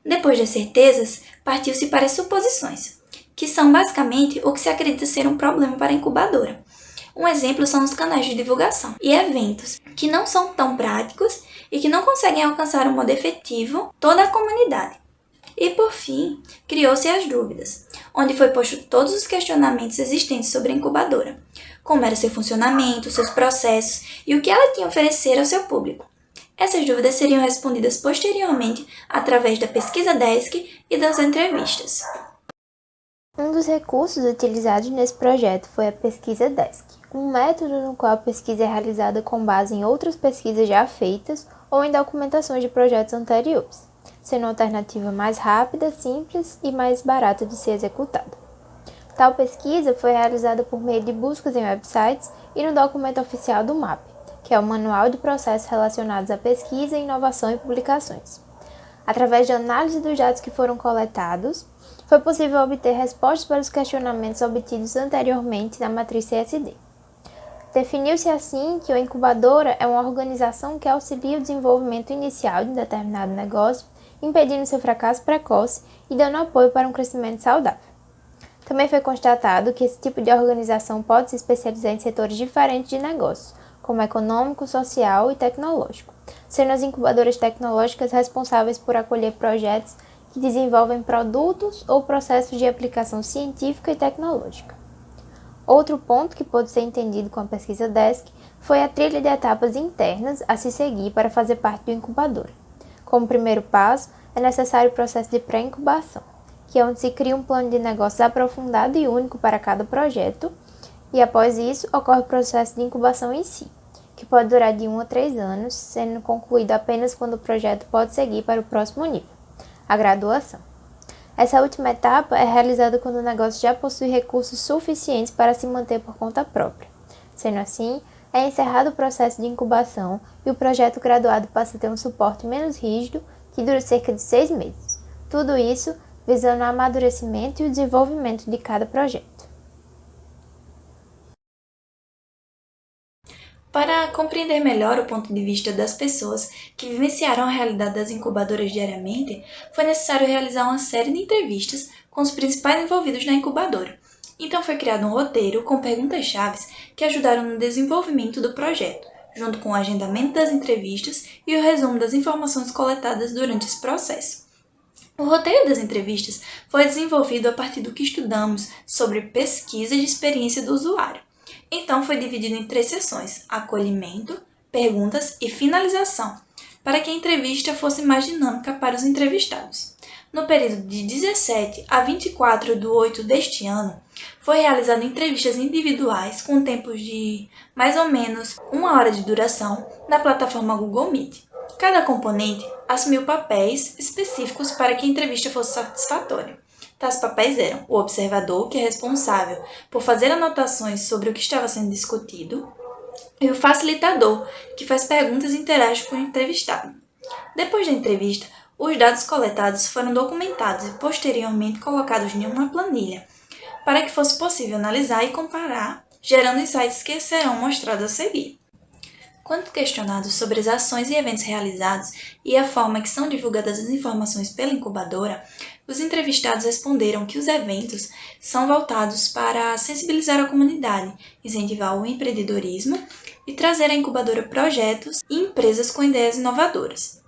Depois das certezas, partiu-se para as suposições, que são basicamente o que se acredita ser um problema para a incubadora. Um exemplo são os canais de divulgação e eventos, que não são tão práticos e que não conseguem alcançar um modo efetivo toda a comunidade. E por fim, criou-se as dúvidas, onde foi posto todos os questionamentos existentes sobre a incubadora, como era seu funcionamento, seus processos e o que ela tinha a oferecer ao seu público. Essas dúvidas seriam respondidas posteriormente através da pesquisa Desk e das entrevistas. Um dos recursos utilizados nesse projeto foi a pesquisa Desk, um método no qual a pesquisa é realizada com base em outras pesquisas já feitas ou em documentações de projetos anteriores, sendo uma alternativa mais rápida, simples e mais barata de ser executada. Tal pesquisa foi realizada por meio de buscas em websites e no documento oficial do MAP, que é o Manual de Processos Relacionados à Pesquisa, Inovação e Publicações. Através de análise dos dados que foram coletados, foi possível obter respostas para os questionamentos obtidos anteriormente na matriz CSD. Definiu-se assim que a incubadora é uma organização que auxilia o desenvolvimento inicial de um determinado negócio, impedindo seu fracasso precoce e dando apoio para um crescimento saudável. Também foi constatado que esse tipo de organização pode se especializar em setores diferentes de negócios, como econômico, social e tecnológico, sendo as incubadoras tecnológicas responsáveis por acolher projetos que desenvolvem produtos ou processos de aplicação científica e tecnológica. Outro ponto que pôde ser entendido com a pesquisa Desk foi a trilha de etapas internas a se seguir para fazer parte do incubadora. Como primeiro passo, é necessário o processo de pré-incubação, que é onde se cria um plano de negócios aprofundado e único para cada projeto, e após isso ocorre o processo de incubação em si, que pode durar de 1 a 3 anos, sendo concluído apenas quando o projeto pode seguir para o próximo nível, a graduação. Essa última etapa é realizada quando o negócio já possui recursos suficientes para se manter por conta própria. Sendo assim, é encerrado o processo de incubação e o projeto graduado passa a ter um suporte menos rígido, que dura cerca de 6 meses. Tudo isso visando o amadurecimento e o desenvolvimento de cada projeto. Para compreender melhor o ponto de vista das pessoas que vivenciaram a realidade das incubadoras diariamente, foi necessário realizar uma série de entrevistas com os principais envolvidos na incubadora Então foi criado um roteiro com perguntas-chave que ajudaram no desenvolvimento do projeto, junto com o agendamento das entrevistas e o resumo das informações coletadas durante esse processo. O roteiro das entrevistas foi desenvolvido a partir do que estudamos sobre pesquisa de experiência do usuário. Então foi dividido em 3 sessões: acolhimento, perguntas e finalização, para que a entrevista fosse mais dinâmica para os entrevistados. No período de 17 a 24 de 8 deste ano, foi realizada entrevistas individuais com tempos de mais ou menos 1 hora de duração na plataforma Google Meet. Cada componente assumiu papéis específicos para que a entrevista fosse satisfatória. Tais papéis eram o observador, que é responsável por fazer anotações sobre o que estava sendo discutido, e o facilitador, que faz perguntas e interage com o entrevistado. Depois da entrevista, os dados coletados foram documentados e posteriormente colocados em uma planilha, para que fosse possível analisar e comparar, gerando insights que serão mostrados a seguir. Quando questionados sobre as ações e eventos realizados e a forma que são divulgadas as informações pela incubadora, os entrevistados responderam que os eventos são voltados para sensibilizar a comunidade, incentivar o empreendedorismo e trazer à incubadora projetos e empresas com ideias inovadoras.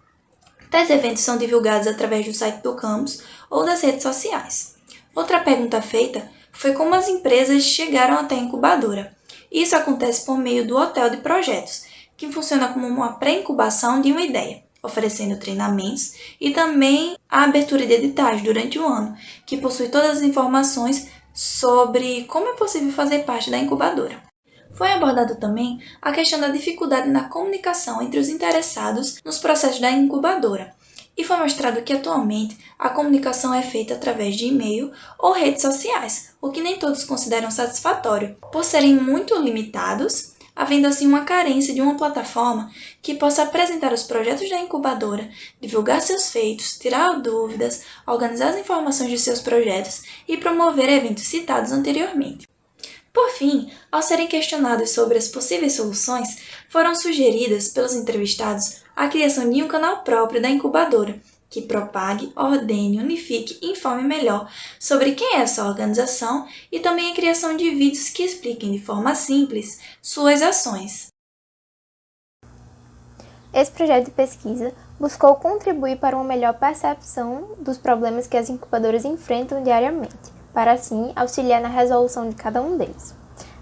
Tais eventos são divulgados através do site do campus ou das redes sociais. Outra pergunta feita foi como as empresas chegaram até a incubadora. Isso acontece por meio do Hotel de Projetos, que funciona como uma pré-incubação de uma ideia, oferecendo treinamentos e também a abertura de editais durante o ano, que possui todas as informações sobre como é possível fazer parte da incubadora. Foi abordado também a questão da dificuldade na comunicação entre os interessados nos processos da incubadora, e foi mostrado que atualmente a comunicação é feita através de e-mail ou redes sociais, o que nem todos consideram satisfatório, por serem muito limitados, havendo assim uma carência de uma plataforma que possa apresentar os projetos da incubadora, divulgar seus feitos, tirar dúvidas, organizar as informações de seus projetos e promover eventos citados anteriormente. Por fim, ao serem questionados sobre as possíveis soluções, foram sugeridas pelos entrevistados a criação de um canal próprio da incubadora, que propague, ordene, unifique e informe melhor sobre quem é essa organização e também a criação de vídeos que expliquem de forma simples suas ações. Esse projeto de pesquisa buscou contribuir para uma melhor percepção dos problemas que as incubadoras enfrentam diariamente, para assim auxiliar na resolução de cada um deles.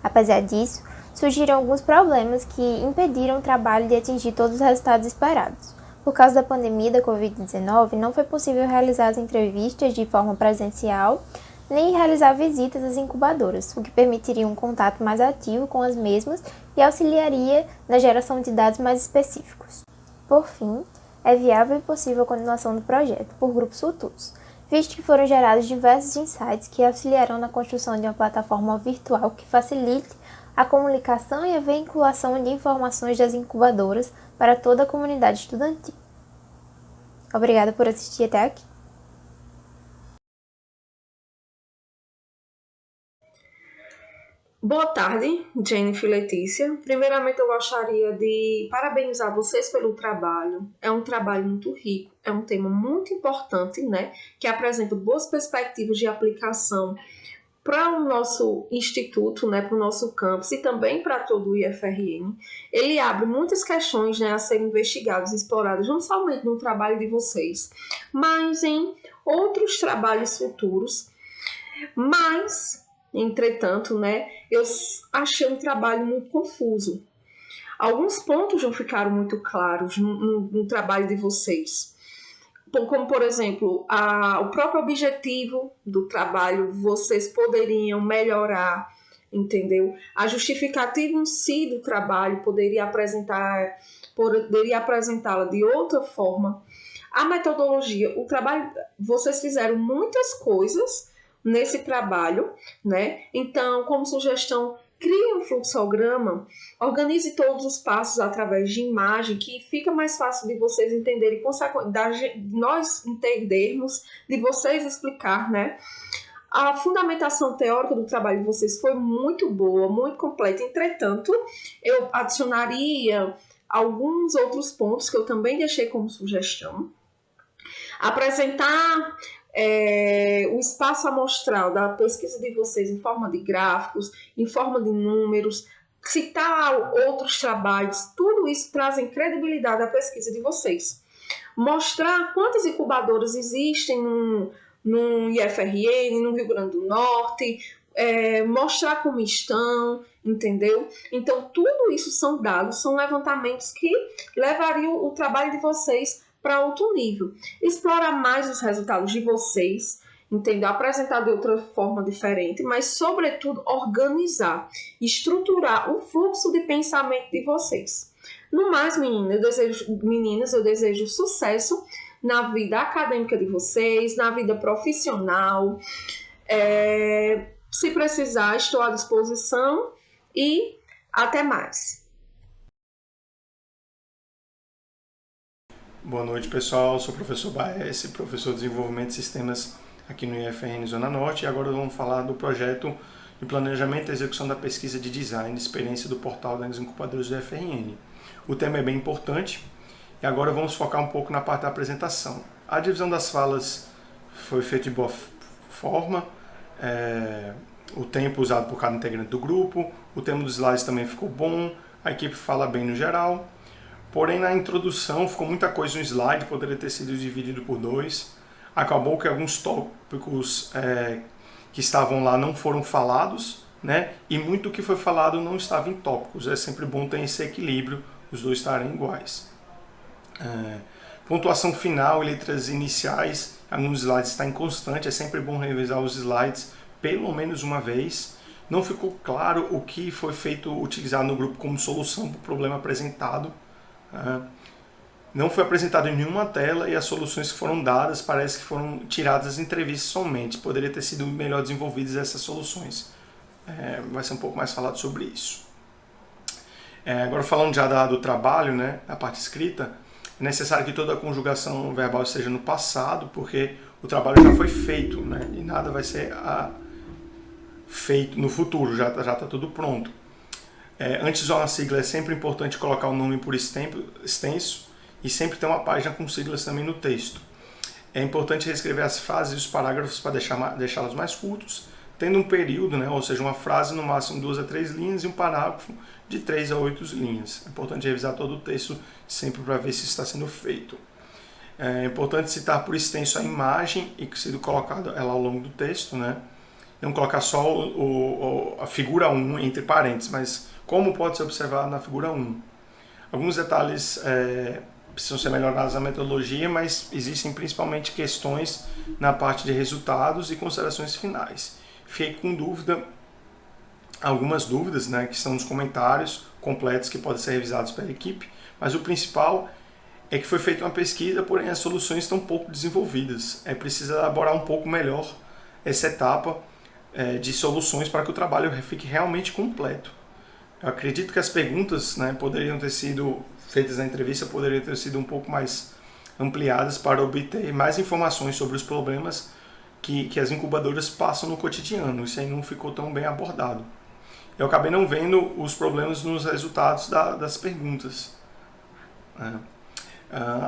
Apesar disso, surgiram alguns problemas que impediram o trabalho de atingir todos os resultados esperados. Por causa da pandemia da Covid-19, não foi possível realizar as entrevistas de forma presencial, nem realizar visitas às incubadoras, o que permitiria um contato mais ativo com as mesmas e auxiliaria na geração de dados mais específicos. Por fim, é viável e possível a continuação do projeto por grupos futuros, visto que foram gerados diversos insights que auxiliarão na construção de uma plataforma virtual que facilite a comunicação e a vinculação de informações das incubadoras para toda a comunidade estudantil. Obrigada por assistir até aqui. Boa tarde, Jennifer e Letícia. Primeiramente, eu gostaria de parabenizar vocês pelo trabalho. É um trabalho muito rico, é um tema muito importante, né? Que apresenta boas perspectivas de aplicação para o nosso instituto, né, para o nosso campus e também para todo o IFRN. Ele abre muitas questões, né, a serem investigadas e exploradas, não somente no trabalho de vocês, mas em outros trabalhos futuros. Mas, entretanto, né, eu achei um trabalho muito confuso. Alguns pontos não ficaram muito claros no trabalho de vocês. Como, por exemplo, o próprio objetivo do trabalho, vocês poderiam melhorar, entendeu? A justificativa em si do trabalho poderia apresentá-la de outra forma. A metodologia, o trabalho, vocês fizeram muitas coisas nesse trabalho, né? Então, como sugestão, crie um fluxograma, organize todos os passos através de imagem, que fica mais fácil de vocês entenderem, nós entendermos, de vocês explicar, né? A fundamentação teórica do trabalho de vocês foi muito boa, muito completa. Entretanto, eu adicionaria alguns outros pontos que eu também deixei como sugestão. Apresentar o espaço amostral da pesquisa de vocês em forma de gráficos, em forma de números, citar outros trabalhos, tudo isso trazem credibilidade à pesquisa de vocês. Mostrar quantas incubadoras existem no IFRN, no Rio Grande do Norte, mostrar como estão, entendeu? Então, tudo isso são dados, são levantamentos que levariam o trabalho de vocês para outro nível. Explorar mais os resultados de vocês, entendeu? Apresentar de outra forma diferente, mas, sobretudo, organizar, estruturar o fluxo de pensamento de vocês. No mais, meninas, eu desejo sucesso na vida acadêmica de vocês, na vida profissional. Se precisar, estou à disposição e até mais. Boa noite, pessoal. Sou o professor Baes, professor de Desenvolvimento de Sistemas aqui no IFRN Zona Norte, e agora vamos falar do projeto de planejamento e execução da pesquisa de design, experiência do portal das incubadoras do IFRN. O tema é bem importante e agora vamos focar um pouco na parte da apresentação. A divisão das falas foi feita de boa forma, o tempo usado por cada integrante do grupo, o tema dos slides também ficou bom, a equipe fala bem no geral, porém na introdução ficou muita coisa no slide, poderia ter sido dividido por 2, acabou que alguns tópicos que estavam lá não foram falados, né? E muito que foi falado não estava em tópicos, é sempre bom ter esse equilíbrio, os dois estarem iguais. Pontuação final e letras iniciais, alguns slides está inconstante, é sempre bom revisar os slides pelo menos uma vez. Não ficou claro o que foi utilizado no grupo como solução para o problema apresentado. Não foi apresentado em nenhuma tela e as soluções que foram dadas parece que foram tiradas das entrevistas somente. Poderia ter sido melhor desenvolvidas essas soluções. Vai ser um pouco mais falado sobre isso. Agora falando já do trabalho, né, a parte escrita, é necessário que toda a conjugação verbal esteja no passado, porque o trabalho já foi feito, né, e nada vai ser feito no futuro, já está tudo pronto. Antes de uma sigla é sempre importante colocar o nome por extenso e sempre ter uma página com siglas também no texto. É importante reescrever as frases e os parágrafos para deixá-los mais curtos, tendo um período, né, ou seja, uma frase no máximo 2 a 3 linhas e um parágrafo de 3 a 8 linhas. É importante revisar todo o texto sempre para ver se está sendo feito. É importante citar por extenso a imagem e que seja colocada ela ao longo do texto, né? Não colocar só a figura 1 entre parênteses, mas como pode ser observado na figura 1. Alguns detalhes precisam ser melhorados na metodologia, mas existem principalmente questões na parte de resultados e considerações finais. Fiquei com algumas dúvidas, né, que estão nos comentários completos que podem ser revisados pela equipe, mas o principal é que foi feita uma pesquisa, porém as soluções estão pouco desenvolvidas. É preciso elaborar um pouco melhor essa etapa de soluções para que o trabalho fique realmente completo. Eu acredito que as perguntas, né, poderiam ter sido feitas na entrevista, poderiam ter sido um pouco mais ampliadas para obter mais informações sobre os problemas que as incubadoras passam no cotidiano. Isso aí não ficou tão bem abordado. Eu acabei não vendo os problemas nos resultados das perguntas.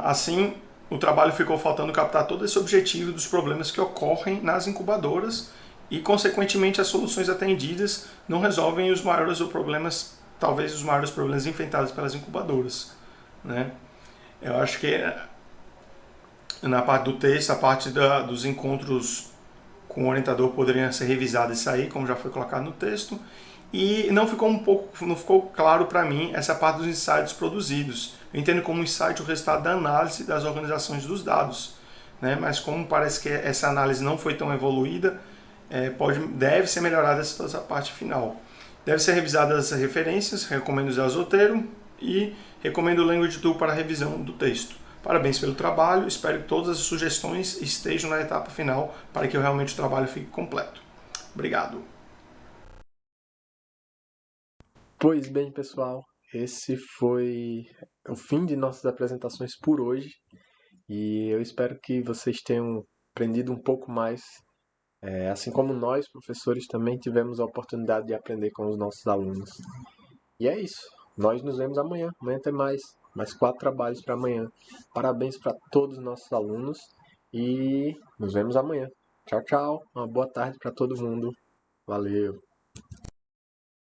Assim, o trabalho ficou faltando captar todo esse objetivo dos problemas que ocorrem nas incubadoras e, consequentemente, as soluções atendidas não resolvem os maiores problemas, talvez os maiores problemas enfrentados pelas incubadoras, né? Eu acho que na parte do texto, a parte dos encontros com o orientador poderiam ser revisadas isso aí, como já foi colocado no texto, e não ficou claro para mim essa parte dos insights produzidos. Eu entendo como insight o resultado da análise das organizações dos dados, né? Mas como parece que essa análise não foi tão evoluída, deve ser melhorada essa parte final. Deve ser revisadas as referências, recomendo usar o roteiro e recomendo o Language Tool para a revisão do texto. Parabéns pelo trabalho, espero que todas as sugestões estejam na etapa final para que realmente o trabalho fique completo. Obrigado. Pois bem, pessoal, esse foi o fim de nossas apresentações por hoje e eu espero que vocês tenham aprendido um pouco mais. Assim como nós, professores, também tivemos a oportunidade de aprender com os nossos alunos. E é isso. Nós nos vemos amanhã. Amanhã tem mais 4 trabalhos para amanhã. Parabéns para todos os nossos alunos e nos vemos amanhã. Tchau, tchau. Uma boa tarde para todo mundo. Valeu.